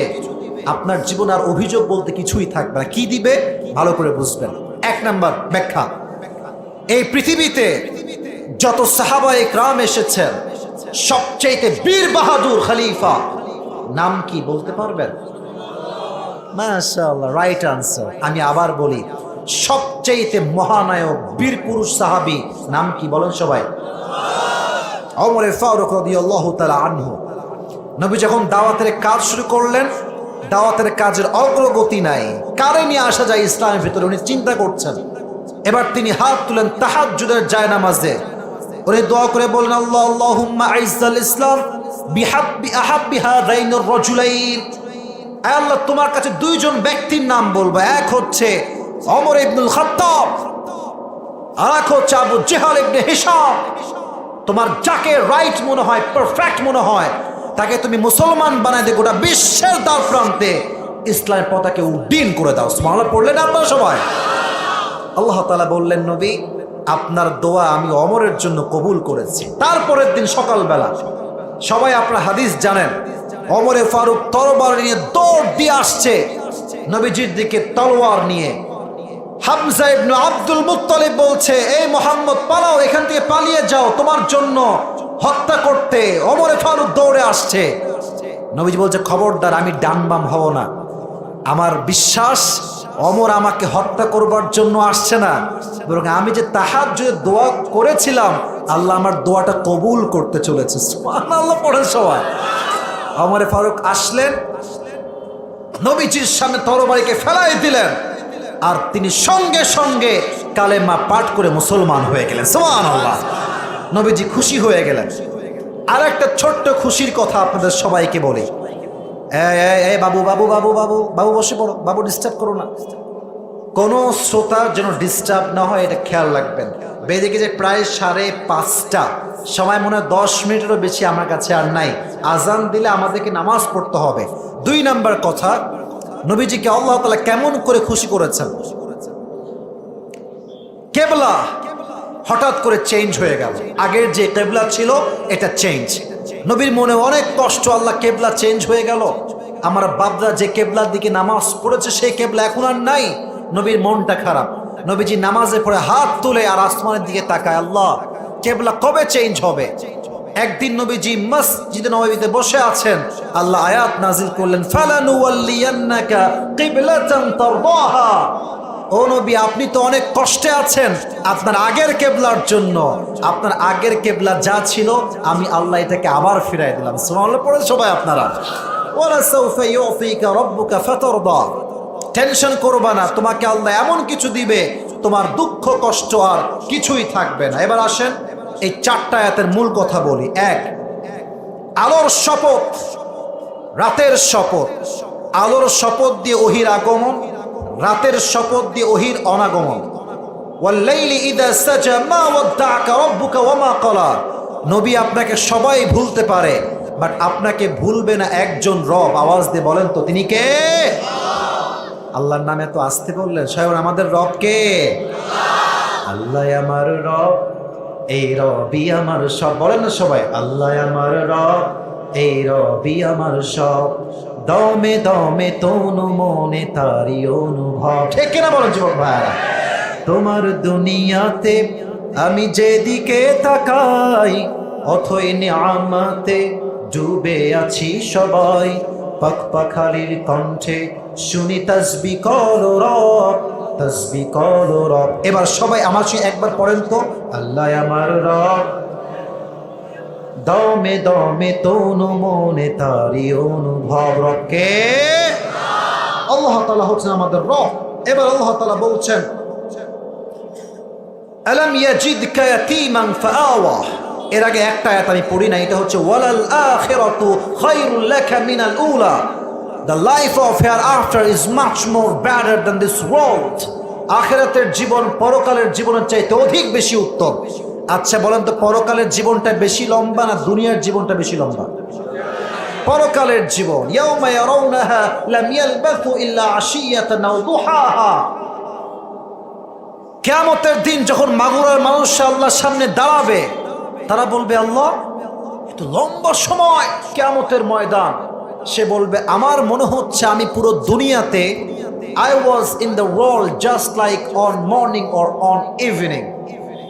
আপনার জীবন আর অভিযোগ বলতে কিছুই থাকবে না। কি দিবে ভালো করে বুঝবেন। এক নাম্বার ব্যাখ্যা, এই পৃথিবীতে যত সাহাবায়ে কেরাম এসেছেন, সবচেয়ে বীর বাহাদুর খলিফা নাম কি বলতে পারবেন? মাশাআল্লাহ, রাইট আনসার। আমি আবার বলি, সবচেয়ে মহানায়ক বীর পুরুষ সাহাবী নাম কি বলেন সবাই? ওমর ফারুক রাদিয়াল্লাহু তাআলা আনহু। নবী যখন দাওয়াতের কাজ শুরু করলেন, দাওয়াতের কাজের অগ্রগতি নাই, কারে নিয়ে আসা যায় ইসলামের ভিতরে, উনি চিন্তা করছেন। এবার তিনি হাত তুলেন তাহাজ্জুদের জায়নামাজে, উনি দোয়া করে বলেন, আল্লাহুম্মা আইজ্জাল ইসলাম বিহাব্বি আহাব্বি হাযাইনির রাজুলাইন। আয় আল্লাহ, তোমার কাছে দুইজন ব্যক্তির নাম বলবো, এক হচ্ছে ওমর ইবনুল খাত্তাব, আর এক হচ্ছে আবু জেহাল ইবনে হিশাম। তোমার যাকে রাইট মনে হয়, পারফেক্ট মনে হয়, তাকে তুমি মুসলমান বানাই দিয়ে গোটা বিশ্বের দ্বার প্রান্তে ইসলামের পতাকা উড্ডীন করে দাও। সুবহানাল্লাহ পড়লেন আপনারা সবাই? আল্লাহ তাআলা বললেন, নবী আপনার দোয়া আমি ওমরের জন্য কবুল করেছি। তারপরের দিন সকালবেলা, সবাই আপনার হাদিস জানেন, ওমরে ফারুক তরবারি নিয়ে দৌড় দিয়ে আসছে নবীজির দিকে তলোয়ার নিয়ে। হামজা ইবনে আব্দুল মুত্তালিব বলছে, এই মুহাম্মদ পালাও, এখান থেকে পালিয়ে যাও, তোমার জন্য হত্যা করতে ওমরে ফারুক দৌড়ে আসছে। নবীজি বলছে, খবরদার, আমি ডান বাম হব না। আমার বিশ্বাস ওমর আমাকে হত্যা করবার জন্য আসছে না, বরং আমি যে তাহাজ্জুদের দোয়া করেছিলাম, আল্লাহ আমার দোয়াটা কবুল করতে চলেছে। সুবহানাল্লাহ পড়েন সবাই। ওমরে ফারুক আসলেন, নবীজির সামনে তরবারিকে ফেলাই দিলেন, আর তিনি সঙ্গে সঙ্গে কালেমা পাঠ করে মুসলমান হয়ে গেলেন। সুবহানাল্লাহ। নবীজি খুশি হয়ে গেলেন। আর একটা ছোট্ট খুশির কথা আপনাদের সবাইকে বলি। বাবু বাবু বাবু বাবু বাবু বসে পড়ো, বাবু ডিস্টার্ব করো না। কোনো শ্রোতা যেন ডিস্টার্ব না হয়, এটা খেয়াল রাখবেন। বেজে গেছে প্রায় 5:30, সময় মনে হয় 10 মিনিটেরও বেশি আমার কাছে আর নাই। আজান দিলে আমাদেরকে নামাজ পড়তে হবে। 2 নাম্বার কথা, নবীজিকে আল্লাহ তাআলা কেমন করে খুশি করেছেন। কেবলা হঠাৎ করে চেঞ্জ হয়ে গেল, আগের যে কেবলা ছিল এটা চেঞ্জ। নবীর মনে অনেক কষ্ট, আল্লাহ কেবলা চেঞ্জ হয়ে গেল, আমার বাপদা যে কেবলার দিকে নামাজ পড়েছে সেই কেবলা এখন আর নাই। নবীর মনটা খারাপ। নবীজি নামাজে পড়ে হাত তুলে আর আসমানের দিকে তাকায়, আল্লাহ কেবলা কবে চেঞ্জ হবে। একদিন নবীজি মসজিদে নববীতে বসে আছেন, আল্লাহ আয়াত নাজিল করলেন, ফালানুওয়াল্লিয়ান্নাকা কিবলাতান তারদাহা। ও নবী, আপনি তো অনেক কষ্টে আছেন আপনার আগের কেবলার জন্য। আপনার আগের কেবলা যা ছিল আমি আল্লাহ এটাকে আবার ফিরাই দিলাম। সুবহানাল্লাহ পড়ে সবাই আপনারা। ওয়ালা সাউফা ইউতিকা রাব্বুকা ফাতারদা। টেনশন করবা না, তোমাকে আল্লাহ এমন কিছু দিবে তোমার দুঃখ কষ্ট আর কিছুই থাকবে না। এবার আসেন এই 4টা আয়াতের মূল কথা বলি। 1, আলোর শপথ, রাতের শপথ। আলোর শপথ দিয়ে ওহির আগমন, রাতের শপথ দিয়ে ওহির অনাগমন। ওয়াল্লাইলি ইযা সাজা মা ওয়াদ্দাআকা রাব্বুকা ওয়া মা ক্বালা। নবী আপনাকে সবাই ভুলতে পারে, বাট আপনাকে ভুলবে না একজন রব। আওয়াজ দিয়ে বলেন তো তিনি কে? আল্লাহর নামে তো আসতে বললেন, স্বয়ং আমাদের রব কে? আল্লাহ আমার রব, এই রবই আমার সব। বলেন না সবাই, আল্লাহ আমার রব, এই রবই আমার সব। দমে দমে তনু মনে তারি অনুভব। ঠিক কিনা বলেন যুবক ভাইরা? তোমার দুনিয়াতে আমি যেদিকে তাকাই, অথই নিয়ামতে ডুবে আছি সবাই। পাখপাখালির কণ্ঠে শুনি তাসবিহ করো রব, তাসবিহ করো রব। এবার সবাই আমার সঙ্গে একবার পড়েন তো, আল্লাহ আমার রব, দমে দমে তনু মনে তারি অনুভব। রবকে? আল্লাহ তাআলা হচ্ছেন আমাদের রব। এবার আল্লাহ তাআলা বলছেন, আলাম ইয়াজিদকা ইয়াতীমান ফাআওয়া। এর আগে একটা আয়াত আমি পড়ি না, এটা হচ্ছে ওয়ালাল আখিরাতু খায়রুল লাকা মিনাল উলা। The life of hereafter is much more better than this world. আখিরাতের জীবন পরকালের জীবনের চাইতে অধিক বেশি উত্তম। আচ্ছা বলেন তো, পরকালের জীবনটা বেশি লম্বা না দুনিয়ার জীবনটা বেশি লম্বা? পরকালের জীবন। ইয়াউমা ইয়ারাউনাহা লাম ইয়ালবাথু ইল্লা আশিয়াতান আও দুহাহা। কিয়ামতের দিন যখন মাগুরার মানুষ আল্লাহর সামনে দাঁড়াবে, তারা বলবে, আল্লাহ এত লম্বা সময় কিয়ামতের ময়দান। সে বলবে, আমার মনে হচ্ছে আমি পুরো দুনিয়াতে I was in the world just like on morning or on evening.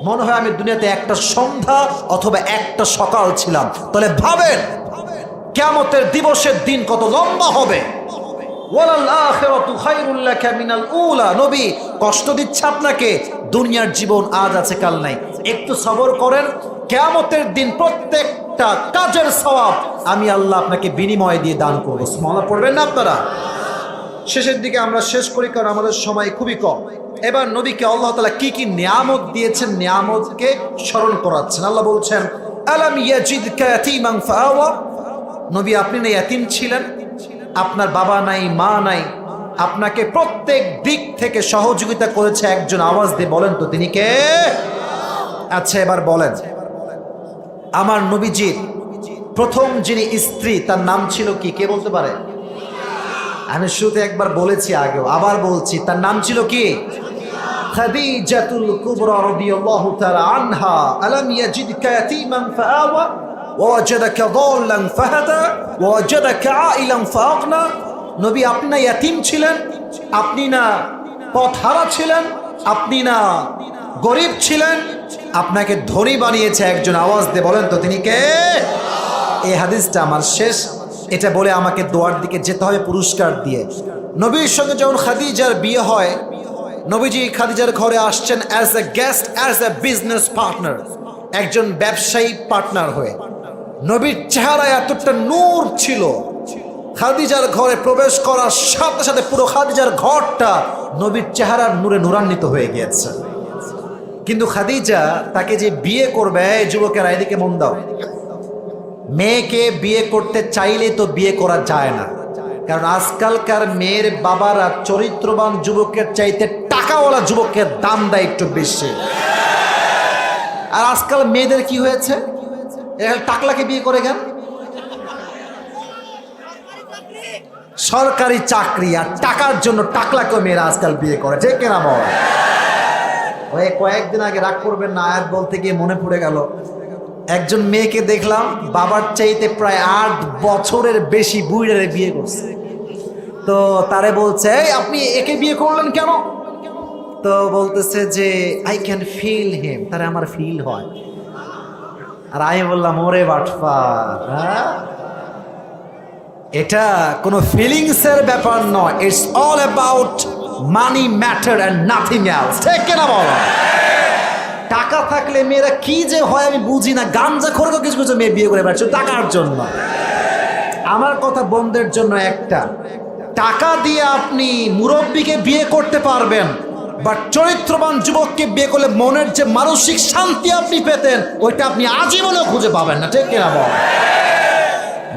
মনে হয় আমি দুনিয়াতে একটা সন্ধ্যা অথবা একটা সকাল ছিলাম। তাহলে ভাবেন কিয়ামতের দিবসের দিন কত লম্বা হবে। ওয়ালাল আখিরাতু খায়রুল লাকা মিনাল উলা। নবী কষ্ট দিচ্ছে আপনাকে, দুনিয়ার জীবন আজ আছে কাল নাই। একটু সবর করেন, কিয়ামতের দিন প্রত্যেকটা কাজের সওয়াব আমি আল্লাহ আপনাকে বিনিময় দিয়ে দান করব। সুবহানাল্লাহ পড়বেন না আপনারা? শেষের দিকে আমরা শেষ করি, কারণ আমাদের সময় খুবই কম। এবার নবীকে আল্লাহ তাআলা কি কি নিয়ামত দিয়েছেন, নিয়ামতকে স্মরণ করাচ্ছেন। আল্লাহ বলছেন, আলাম ইয়াজিদকা ইয়াতীমান ফাআওয়া। নবী আপনি না ইয়াতীম ছিলেন, আপনার বাবা নাই মা নাই, আপনাকে প্রত্যেক দিক থেকে সহযোগিতা করেছে একজন। আওয়াজ দিয়ে বলেন তো তিনি কে? আচ্ছা এবার বলেন, আমার নবীজির প্রথম যিনি স্ত্রী তার নাম ছিল কি? কে বলতে পারে? আমি শুরুতে একবার বলেছি, আগেও আবার বলছি, তার নাম ছিল কি? খাদিজাতুল কুবরা রাদিয়াল্লাহু তাআলা আনহা। আলাম ইয়াজিদকা ইয়াতীমান ফাআওয়া ওয়াজাদাকা দাল্লান ফাহাদা ওয়াজাদাকা আইলান ফাআগনা। নবী আপনি না ইয়াতীম ছিলেন, আপনি না পথহারা ছিলেন, আপনি না গরিব ছিলেন, আপনাকে ধনী বানিয়েছে একজন। আওয়াজ দিয়ে বলেন তো তিনি কে? এই হাদিসটা আমার শেষ, এটা বলে আমাকে দোয়ার দিকে যেতে হবে পুরস্কার দিয়ে। নবীর সঙ্গে যখন খাদিজার বিয়ে হয়, নবীজি খাদিজার ঘরে আসছেন as a guest, as a business partner, একজন ব্যবসায়ী পার্টনার হয়ে। নবীর চেহারায় এতটা নূর ছিল, খাদিজার ঘরে প্রবেশ করার সাথে সাথে পুরো খাদিজার ঘরটা নবীর চেহারার নূরে নূরান্বিত হয়ে গিয়েছে। কিন্তু খাদিজা তাকে যে বিয়ে করবে, যুবকেরা এদিকে মন দাও, মেয়েকে বিয়ে করতে চাইলে তো বিয়ে করা যায় না, কারণ আজকালকার মেয়ের বাবারা চরিত্রবান যুবকের চাইতে টাকা টাকাওয়ালা যুবককে দাম দেয় একটু বেশি। আর আজকাল মেয়েদের কি হয়েছে, এরা টাকলাকে বিয়ে করে কেন? সরকারি চাকরি আর টাকার জন্য টাকলাকে মেয়েরা আজকাল বিয়ে করে, ঠিক কিনা বল? ওই কয়েকদিন আগে, রাগ করবেন না, আয়াত বলতে গিয়ে মনে পড়ে গেল, একজন মেয়েকে দেখলাম বাবার চাইতে প্রায় 8 বছরের বেশি বুইড়ারে বিয়ে করছে। তো তারে বলছে, এই আপনি একে বিয়ে করলেন কেন? তো বলতেছে যে আই ক্যান ফিল হিম, তারে আমার ফিল হয়। আর আমি বললাম, ওরে বাটপার, হ্যাঁ, এটা কোনো ফিলিংসের ব্যাপার নয়, it's all about money matter and nothing else, ঠিক কিনা বলো? টাকা থাকলে মেয়েরা কি যে হয় আমি বুঝি না, গাঞ্জা খোরকে কিছু কিছু মেয়ে বিয়ে করে বেড়াচ্ছে টাকার জন্য। আমার কথা বন্ধের জন্য একটা, টাকা দিয়ে আপনি মুরব্বীকে বিয়ে করতে পারবেন, বাট চরিত্রবান যুবককে বিয়ে করলে মনের যে মানসিক শান্তি আপনি পেতেন ওইটা আপনি আজীবনেও খুঁজে পাবেন না, ঠিক কিনা বল?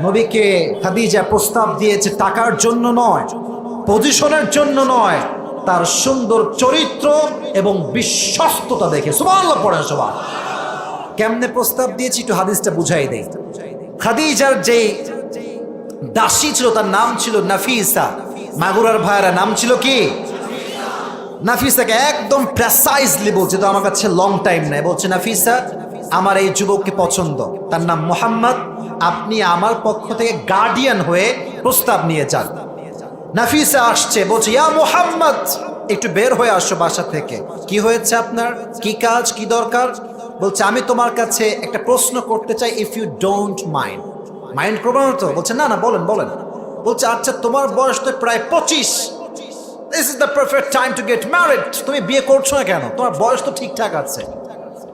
নবীকে খাদিজা প্রস্তাব দিয়েছে টাকার জন্য নয়, পজিশনের জন্য নয়, তার সুন্দর চরিত্র এবং বিশ্বস্ততা দেখে। সুবহানাল্লাহ পড়েন সবাই। কেমনে প্রস্তাব দিয়েছি একটু হাদিসটা বুঝাই দেই। খাদিজার যে দাসী ছিল তার নাম ছিল নাফিসা। মাগুরার ভাইয়েরা নাম ছিল কি? নাফিসাকে একদম প্রেসাইজলি বলছে, তো আমার কাছে লং টাইম নাই, বলছে নাফিসা আমার এই যুবককে পছন্দ, তার নাম মোহাম্মদ, আপনি আমার পক্ষ থেকে গার্ডিয়ান হয়ে প্রস্তাব নিয়ে যান। নাফিসা আসছে, বলছে ইয়া মোহাম্মদ একটু বের হয়ে আসো বাসা থেকে। কি হয়েছে আপনার, কি কাজ, কি দরকার? বলছে আমি তোমার কাছে একটা প্রশ্ন করতে চাই, if you don't mind. Mind করবো না তো? বলছে না না, বলেন বলেন। বলছে আচ্ছা তোমার বয়স তো প্রায় 25, this is the perfect time to get married, তুমি বিয়ে করছো না কেন? তোমার বয়স তো ঠিকঠাক আছে।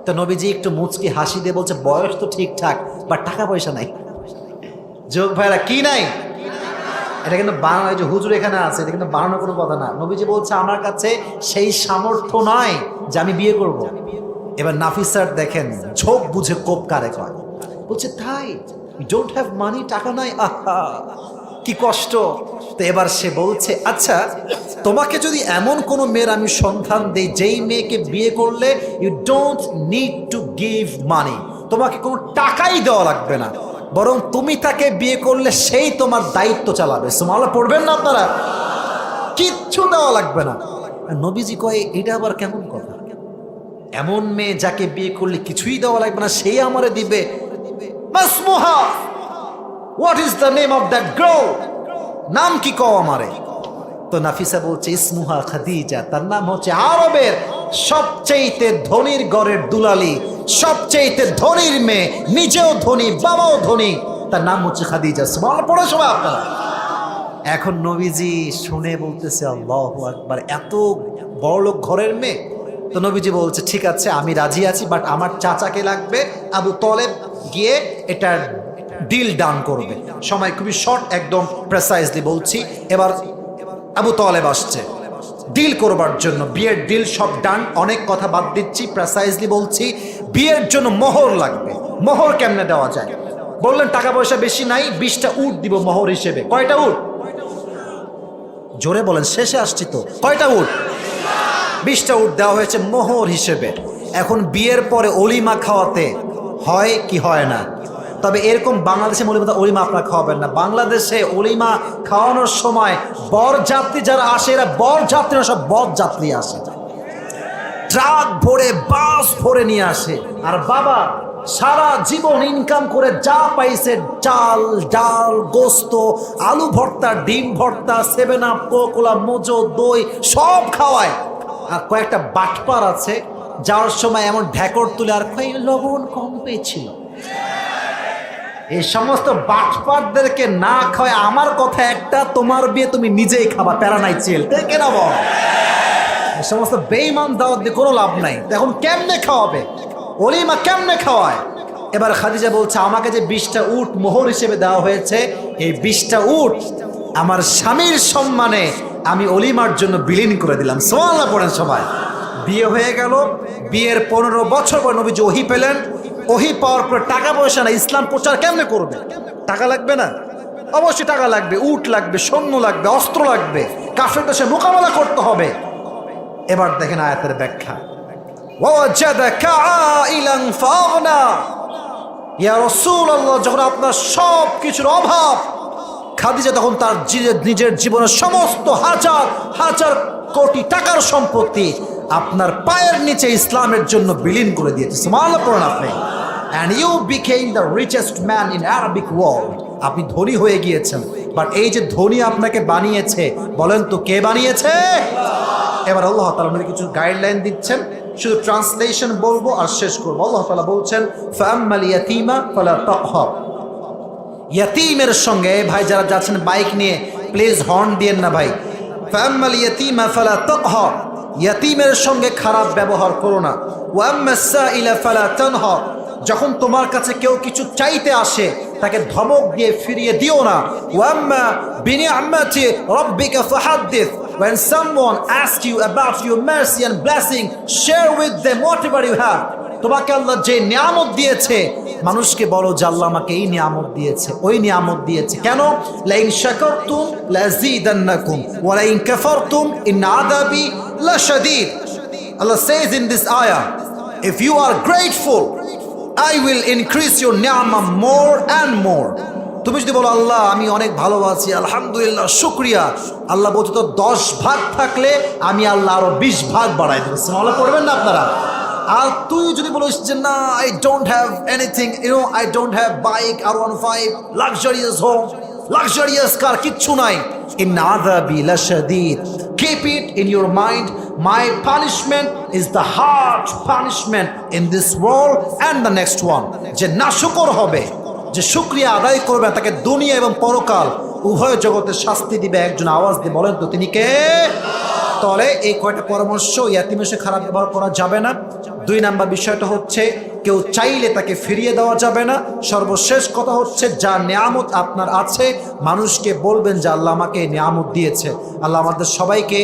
তো নবীজি একটু মুচকি হাসি দিয়ে বলছে বয়স তো ঠিকঠাক, বাট টাকা পয়সা নাই। যোগ ভাইরা কি নাই? এটা কিন্তু বানানো, যে হুজুর এখানে আছে, এটা কিন্তু বানানো কোনো কথা না। নবীজি বলছে আমার কাছে সেই সামর্থ্য নয় যে আমি বিয়ে করব। এবার নাফিসার দেখেন ঝোঁক বুঝে কোপ কারে কয়, বলছে তাই ডোন্ট হ্যাভ মানি, টাকা নাই, আহা কি কষ্ট। তো এবার সে বলছে আচ্ছা তোমাকে যদি এমন কোনো মেয়ের আমি সন্ধান দেই যেই মেয়েকে বিয়ে করলে you don't need to give money, তোমাকে কোনো টাকাই দেওয়া লাগবে না, বরং তুমি তাকে বিয়ে করলে সেই তোমার দায়িত্ব চালাবে। সুবহানাল্লাহ পড়বেন না আপনারা? কিচ্ছু দেওয়া লাগবে না। নবীজি কয় এটা আবার কেমন কথা? এমন মেয়ে যাকে বিয়ে করলে কিছুই দেওয়া লাগবে না, সেই আমারে দিবে? Masmuha, what is the name of that girl, নাম কি কও আমারে? তো নাফিসা বলছে ইসমুহা খাদিজা, তার নাম হচ্ছে আরবের সবচেয়ে ধনীর ঘরের দুলালি, সবচেয়ে ধনীর মেয়ে, নিজেও ধনী বাবাও ধনী, তার নাম হচ্ছে খাদিজা। সুবহানাল্লাহ পড়ে সবাই আপনারা। এখন নবীজি শুনে বলতেছে আল্লাহু আকবার, এত বড়লোক ঘরের মেয়ে। তো নবীজি বলছে ঠিক আছে আমি রাজি আছি, বাট আমার চাচাকে লাগবে, আবু তলেব গিয়ে এটার ডিল ডান করবে। সময় খুবই শর্ট, একদম প্রেসাইজলি বলছি। এবার আবু তলেব আসছে ডিল করবার জন্য, বিয়ের ডিল সব ডান, অনেক কথা বাদ দিচ্ছি, প্রেসাইজলি বলছি। বিয়ের জন্য মোহর লাগবে। মোহর কেমনে দেওয়া যায়? বললেন টাকা পয়সা বেশি নাই, 20টা উট দিব মোহর হিসেবে। কয়টা উট? জোরে বলেন, শেষে আসছি তো। কয়টা উট? 20টা উট দেওয়া হয়েছে মোহর হিসেবে। এখন বিয়ের পরে অলিমা খাওয়াতে হয় কি হয় না? তবে এরকম বাংলাদেশে অলিমা আপনারা খাওয়াবেন না। বাংলাদেশে অলিমা খাওয়ানোর সময় বর যাত্রী যারা আসে, এরা বর যাত্রীরা সব বর যাত্রী আসে, ট্রাক ভরে বাস ভরে নিয়ে আসে। আর বাবা সারা জীবন ইনকাম করে যা পাইছে, চাল ডাল গোস্ত আলু ভর্তা ডিম ভর্তা 7 আপ কোলা মোজো দই সব খাওয়ায়। আর কয়েকটা বাটপার আছে যাওয়ার সময় এমন ঢেকর তুলে আর লবণ কম পেয়েছিল। এই সমস্ত বাটপারদেরকে না খাওয়ায় আমার কথা একটা, তোমার বিয়ে তুমি নিজেই খাবা, প্যারা নাই চেল, কেন বল? এই সমস্ত বেঈমান দাওয়াত দিয়ে কোনো লাভ নাই। এখন কেমনে খাওয়াবে? অলিমা কেমনে খাওয়ায়? এবার খাদিজা বলছে আমাকে যে 20টা উট মোহর হিসেবে দেওয়া হয়েছে, এই 20টা উট আমার স্বামীর সম্মানে আমি অলিমার জন্য বিলীন করে দিলাম। সুবহানাল্লাহ পড়েন সবাই। বিয়ে হয়ে গেল। বিয়ের 15 বছর পর নবীজি ওহী পেলেন। ওহী পাওয়ার পর টাকা পয়সা না, ইসলাম প্রচার কেমনে করবে? টাকা লাগবে না? অবশ্যই টাকা লাগবে, উট লাগবে, সৈন্য লাগবে, অস্ত্র লাগবে, কাফেরদের সাথে মোকাবেলা করতে হবে। এবার দেখেন আয়াতের ব্যাখ্যা, ওয়াজাদাকা আইলান ফাগনা। ইয়া রাসূলুল্লাহ, যখন আপনার সব কিছুর অভাব, খাদিজা তখন তার নিজের জীবনের সমস্ত হাজার হাজার কোটি টাকার সম্পত্তি আপনার পায়ের নিচে ইসলামের জন্য বিলীন করে দিয়েছে। সুবহানাল্লাহ পড়ুন আপনি। And you became the richest man in Arabic world. আপনি ধনী হয়ে গিয়েছেন, বাট এই যে ধনী আপনাকে বানিয়েছে, বলেন তো কে বানিয়েছে? এবার আল্লাহ তাআলা আমাদের কিছু গাইডলাইন দিচ্ছেন, শুধু ট্রান্সলেশন বলবো আর শেষ করবো। আল্লাহ তাআলা বলছেন, ফাআম্মাল ইয়াতীমা ফালা তাকহার। ইয়াতীমের সঙ্গে, ভাই যারা যাচ্ছেন বাইক নিয়ে প্লিজ হর্ন দিয়েন না ভাই। ফাআম্মাল ইয়াতীমা ফালা তাকহার, ইয়াতীমের সঙ্গে খারাপ ব্যবহার করো না। ওয়া আম্মাস সাইলা ফালা তানহার, যখন তোমার কাছে কেউ কিছু চাইতে আসে তাকে ধমক দিয়ে ফিরিয়ে দিও না। ওয়া আম্মা বিনিআমাতি রাব্বিকা ফাহাদ্দিস, when someone asks you about your mercy and blessing, share with them whatever you have. তোমাকে আল্লাহ যে নিয়ামত দিয়েছে, মানুষকে বলো যে আল্লাহ আমাকে এই নিয়ামত দিয়েছে, ওই নিয়ামত দিয়েছে। কেন? লাইন শাকারতুম লাযীদান্নাকুম ওয়া লাইন কাফারতুম ইন আযাবি লাশাদীদ। Allah says in this ayah, if you are grateful, I will increase your ni'mah more and more. তুমি যদি বলো আল্লাহ আমি অনেক ভালো আছি, আলহামদুলিল্লাহ, শুকরিয়া, আল্লাহ বলছে তো 10 ভাগ থাকলে আমি আল্লাহ আরো 20 ভাগ বাড়াই দেবো। সুবহানাল্লাহ পড়বেন না আপনারা? আর তুই যদি বলিস যে না, I don't have anything, I don't have bike, R15, luxurious home, luxurious car, কিচ্ছু নাই, in আযাবি লাশাদীদ, keep it in your mind, my punishment is the harsh punishment in this world and the next one. যে নাশুকর হবে, যে শুকরিয়া আদায় করবে, তাকে দুনিয়া এবং পরকাল উভয় জগতে শাস্তি দিবে একজন। আওয়াজ দিয়ে বলেন তো তিনি কে? তাহলে এই কয়টা পরামর্শ, ইয়াতীমের সাথে খারাপ ব্যবহার করা যাবে না। 2 নাম্বার বিষয়টা হচ্ছে কেউ চাইলে তাকে ফিরিয়ে দেওয়া যাবে না। সর্বশেষ কথা হচ্ছে যা নিয়ামত আপনার আছে মানুষকে বলবেন যে আল্লাহ আমাকে এই নিয়ামত দিয়েছে। আল্লাহ আমাদের সবাইকে,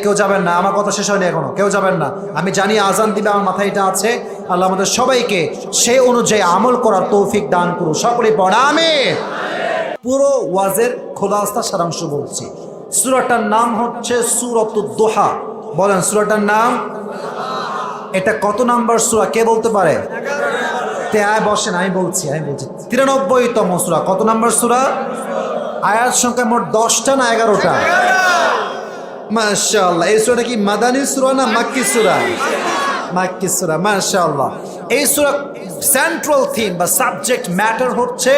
কেউ যাবেন না, আমার কথা শেষ হয়নি এখনো, কেউ যাবেন না, আমি জানি আজান দিবে, আমার মাথায় এটা আছে। আল্লাহ আমাদের সবাইকে সেই অনুযায়ী আমল করার তৌফিক দান করুন। সকলেই পড়ে আমিন। পুরো ওয়াজের খোলাসা সারাংশ বলছি। সূরাটার নাম হচ্ছে সূরাতুদ দুহা। বলেন সূরাটার নাম। এটা কত নাম্বার সূরা কে বলতে পারে? বসেন, আমি বলছি 93তম সূরা। কত নাম্বার সূরা? আয়াত সংখ্যা মোট 10টা না 11টা? মাশাআল্লাহ। এই সূরাটা কি মাদানী সূরা না মাক্কি সূরা? মাক্কি সূরা, মাশাআল্লাহ। এই সূরা সেন্ট্রাল থিম বা সাবজেক্ট ম্যাটার হচ্ছে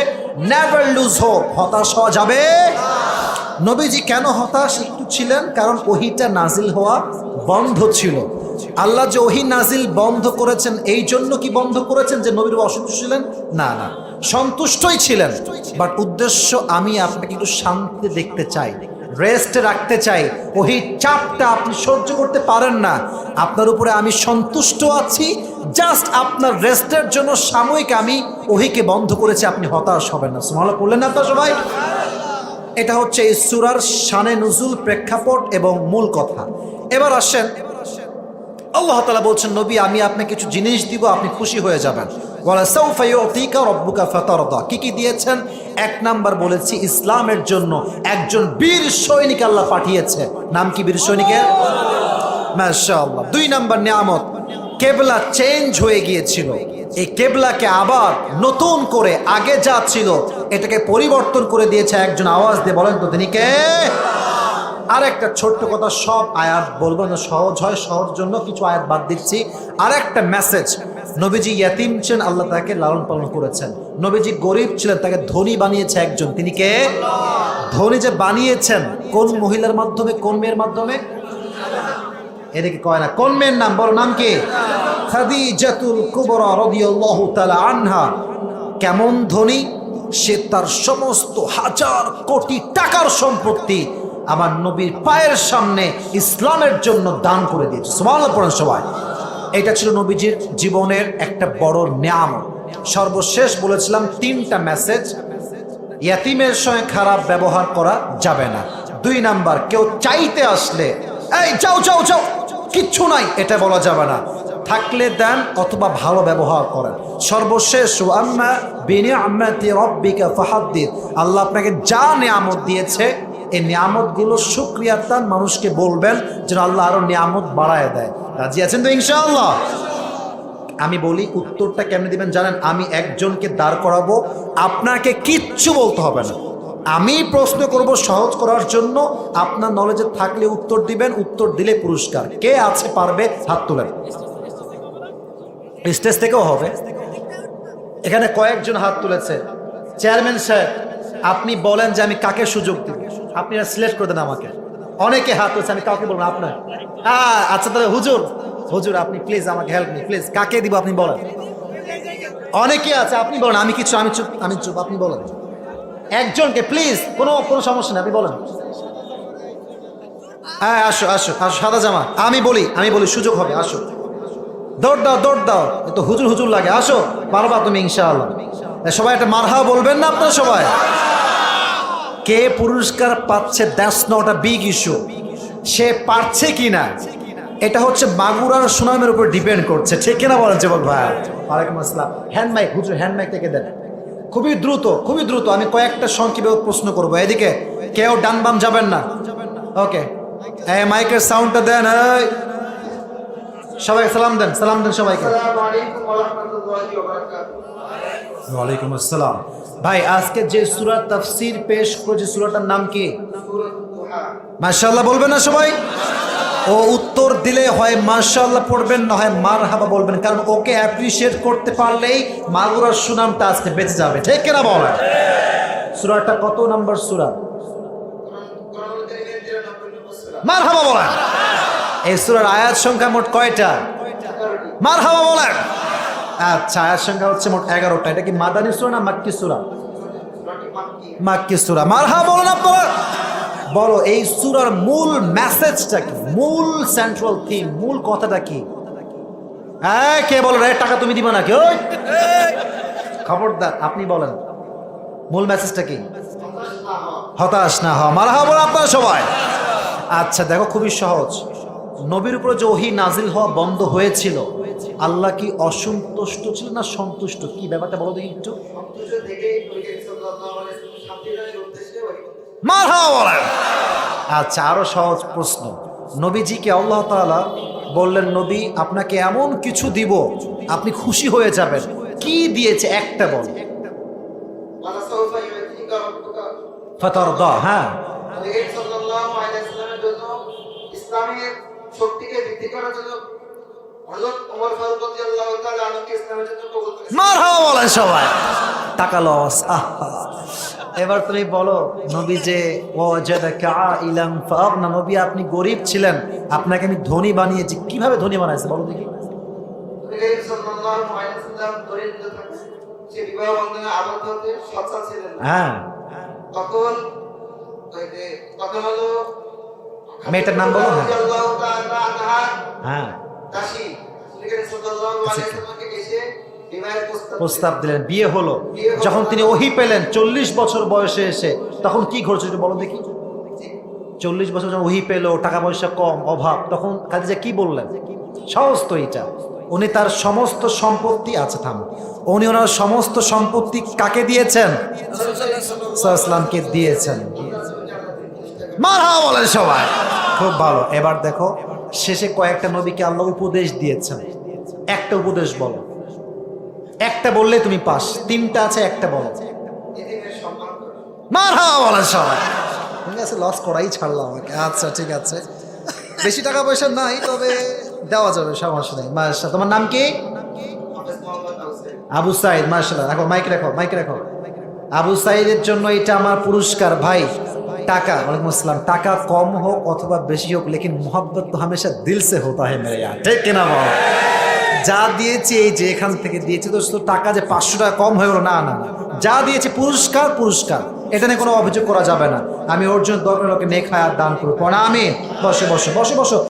নেভার লুজ হোপ, হতাশ হওয়া যাবে। নবীজি কেন হতাশ একটু ছিলেন? কারণ ওহীটা নাজিল হওয়া বন্ধ ছিল। আল্লাহ যে ওহী নাজিল বন্ধ করেছেন, এই জন্য কি বন্ধ করেছেন যে নবীর অসন্তুষ্ট ছিলেন? না না, সন্তুষ্টই ছিলেন, বাট উদ্দেশ্য আমি আপনাকে একটু শান্তি দেখতে চাই, রেস্টে রাখতে চাই। ওহী চাপটা আপনি সহ্য করতে পারেন না, আপনার উপরে আমি সন্তুষ্ট আছি, জাস্ট আপনার রেস্টের জন্য সাময়িক আমি ওহীকে বন্ধ করেছি, আপনি হতাশ হবেন না। সুবহানাল্লাহ বললেন না আপনারা সবাই? এটা হচ্ছে এই সূরার শানে নুজুল, প্রেক্ষাপট এবং মূল কথা। এবার আসেন, আল্লাহ তাআলা বলছেন নবী আমি আপনাকে কিছু জিনিস দিব, আপনি খুশি হয়ে যাবেন। ওয়ালা সাউফা ইউতিকা রাব্বুকা ফাতারদা। কি কি দিয়েছেন? 1 নাম্বার বলেছি ইসলামের জন্য একজন বীর সৈনিক আল্লাহ পাঠিয়েছে। নাম কি বীর সৈনিকের? মাশাআল্লাহ। 2 নাম্বার নিয়ামত, কেবলা চেঞ্জ হয়ে গিয়েছিল, এই কেবলাকে আবার নতুন করে আগে যা ছিল এটাকে পরিবর্তন করে দিয়েছে একজন। আওয়াজ দিয়ে বলেন তো তিনি কে? আর একটা ছোট্ট কথা, সব আয়াত বলবো না, সহজ হয়, সহজ জন্য কিছু আয়াত বাদ দিচ্ছি। আর একটা মেসেজ, নবীজি ইয়াতিম ছিলেন, আল্লাহ তাকে লালন পালন করেছেন। নবীজি গরিব ছিলেন, তাকে ধনী বানিয়েছে একজন। তিনি কে? ধনী যে বানিয়েছেন কোন মহিলার মাধ্যমে, কোন মেয়ের মাধ্যমে? এদিকে কয় না, কোন মেয়ের নাম? বলো নাম কি? খাদিজাতুল কুবরা রাদিয়াল্লাহু তাআলা আনহা। কেমন ধনী? সে তার সমস্ত হাজার কোটি টাকার সম্পত্তি আমার নবীর পায়ের সামনে ইসলামের জন্য দান করে দিয়েছে। সুবহানাল্লাহ পড়েন সবাই। এটা ছিল নবীজির জীবনের একটা বড় নিয়ামত। সর্বশেষ বলেছিলাম 3টা মেসেজ। ইয়াতিমের সঙ্গে খারাপ ব্যবহার করা যাবে না। 2 নাম্বার, কেউ চাইতে আসলে এই যাও যাও যাও, কিচ্ছু নাই, এটা বলা যাবে না। থাকলে দেন অথবা ভালো ব্যবহার করেন। সর্বশেষ, আম্মা বিনিআমাতি রাব্বিকা ফাহাদ্দিস। আল্লাহ আপনাকে যা নিয়ামত দিয়েছে এই নিয়ামতগুলো শুকরিয়ার টান মানুষকে বলবেন যেন আল্লাহ আরো নিয়ামত বাড়ায় দেয়। রাজি আছেন তো ইনশাআল্লাহ? আমি বলি উত্তরটা কেমনে দিবেন জানেন? আমি একজনকে দাঁড় করাবো, আপনাকে কিচ্ছু বলতে হবে না, আমি প্রশ্ন করব সহজ করার জন্য, আপনার নলেজে থাকলে উত্তর দিবেন, উত্তর দিলে পুরস্কার। কে আছে পারবে? হাত তুলেন। স্টেজ থেকেও হবে, এখানে কয়েকজন হাত তুলেছে। চেয়ারম্যান সাহেব আপনি বলেন যে আমি কাকে সুযোগ দিব, আপনি সিলেক্ট করে দেন আমাকে। অনেকে হাত তুলেছে, আমি কাউকে বলবো আপনার। আচ্ছা তাহলে হুজুর, হুজুর আপনি প্লিজ আমাকে হেল্প মি প্লিজ, কাকে দিব আপনি বলেন। অনেকে আছে, আপনি বলেন। আমি কিছু, আমি চুপ, আমি চুপ, আপনি বলেন একজনকে প্লিজ, কোনো সমস্যা নেই, আপনি বলেন। হ্যাঁ আসো আসো আসো, সাদা জামা। আমি বলি সুযোগ হবে, আসো। দৌড় দাও দৌড় দাও, তো হুজুর হুজুর লাগে, আসো পারবা তুমি ইনশাআল্লাহ। সবাই একটা মারহা বলবেন না আপনারা সবাই? কে পুরস্কার পাচ্ছে that's not a big issue, সে পারছে কিনা এটা হচ্ছে মাগুরার সুনামের উপর ডিপেন্ড করছে, ঠিক কিনা বলেন যুবক ভাই? ওয়ালাইকুম আসসালাম। হ্যান্ড মাইক হুজুর, হ্যান্ড মাইক থেকে দেন, খুবই দ্রুত খুবই দ্রুত। আমি কয়েকটা সংক্ষেপে প্রশ্ন করবো, এদিকে কেউ ডান বাম যাবেন না। ওকে, এই মাইকের সাউন্ডটা দেন, এই সবাই সালাম দেন, সালাম দেন সবাইকে। ওয়ালাইকুম আসসালাম। ভাই আজকে যে সূরা তাফসীর পেশ করেছে সূরাটার নাম কি? মাশাআল্লাহ বলবেন না সবাই? ও উত্তর দিলে হয় মাশাআল্লাহ পড়বেন, না হয় মারহাবা বলবেন, কারণ ওকে অ্যাপ্রিশিয়েট করতে পারলেই মাগুরার সুনামটা আজকে বেঁচে যাবে, ঠিক কিনা বলেন? সূরাটা কত নম্বর সূরা? মারহাবা বলেন। এই সূরার আয়াত সংখ্যা মোট কয়টা? মারহাবা বলেন। আচ্ছা, আয়াত সংখ্যা হচ্ছে মোট 11টা। এটা কি মাদানী সূরা না মাক্কি সূরা? মাক্কি সূরা। মারহাবা বলেন আপনারা। বলো এই সূরার মূল মেসেজটা কি, মূল সেন্ট্রাল থিম, মূল কথাটা কি? হ্যাঁ কে বলো রে? টাকা তুমি দিবা নাকি? ওই খবরদার, আপনি বলেন মূল মেসেজটা কি? হতাশ না হও। মারহাবা বলেন আপনারা সবাই। আচ্ছা দেখো, খুবই সহজ। নবীর উপরে যে ওহী নাজিল হওয়া বন্ধ হয়েছিল, আল্লাহ কি অসন্তুষ্ট ছিল না সন্তুষ্ট? কি ব্যাপারটা বলো দেখি একটু। মারহাবা বলেন। আচ্ছা আরো সহজ প্রশ্ন, নবীজিকে আল্লাহ তাআলা বললেন, নবী আপনাকে এমন কিছু দিব আপনি খুশি হয়ে যাবেন, কি দিয়েছে একটা বল। ফাতারদা। হ্যাঁ, ইসলামের শক্তিকে বৃদ্ধি করার জন্য হযরত ওমর ফারুক রাদিয়াল্লাহু তাআলা আনহুকে ইসলামের জন্য কবুল করেছেন। মারহাবা বলেন সবাই। টাকা লস। এবার তুমি বলো, নবী যে ওয়াজাদাকা আইলাম ফাগনা, নবী আপনি গরীব ছিলেন, আপনাকে আমি ধনী বানিয়েছি, কিভাবে ধনী বানাইছে বলো দেখি। নবী সাল্লাল্লাহু আলাইহি ওয়াসাল্লাম দরিদ্র থাকতেন, সে বিবাহ বন্ধনে আবদ্ধ হতে সচ্ছল ছিলেন না। হ্যাঁ, তখন হলো মেয়েটার নাম বলো। হ্যাঁ, প্রস্তাব দিলেন, বিয়ে হলো। যখন তিনি ওহী পেলেন 40 বছর বয়সে এসে, তখন কি ঘটছে একটু বলো দেখি। 40 বছর যখন ওহী পেল, টাকা পয়সা কম, অভাব, তখন খাদিজা কি বললেন? সহজ তো এটা। উনি তার সমস্ত সম্পত্তি, আছে থাম, উনি ওনার সমস্ত সম্পত্তি কাকে দিয়েছেন? রাসূলুল্লাহ সাল্লাল্লাহু আলাইহি ওয়াসাল্লামকে দিয়েছেন। মারহাবা বলেন সবাই। খুব ভালো। এবার দেখো, শেষে কয়েকটা নবীকে আল্লাহ উপদেশ দিয়েছেন, একটা উপদেশ বলো। একটা বললে তুমি পাস, তিনটা আছে, একটা বলো। মারহাবা বলেন সবাই। ঠিক আছে, লস করাই ছাড়লাম আমাকে। আচ্ছা ঠিক আছে, বেশি টাকা পয়সা নাই, তবে দেওয়া যাবে, সমস্যা নেই। মাশাআল্লাহ, তোমার নাম কি? আবু সাইদ। মাশাআল্লাহ, রাখো মাইক, রাখো মাইক, রাখো। আবু সাইদের জন্য এটা আমার পুরস্কার ভাই। টাকা, ওয়ালাইকুম আসসালাম, টাকা কম হোক অথবা বেশি হোক, লেকিন মোহাব্বত তো হামেশা দিল সে হোতা है मेरे यार, ঠিক কিনা বল? যা দিয়েছি, এই যে এখান থেকে দিয়েছি, তো টাকা যে 500 টাকা কম হয়ে গেল, না না, যা দিয়েছি পুরস্কার, পুরস্কার, এটা নিয়ে কোনো অভিযোগ করা যাবে না। আমি ওর জন্য দরকার লোকে নেক হায়াত দান করবো। আমিন। বসে বসে বসে বসো।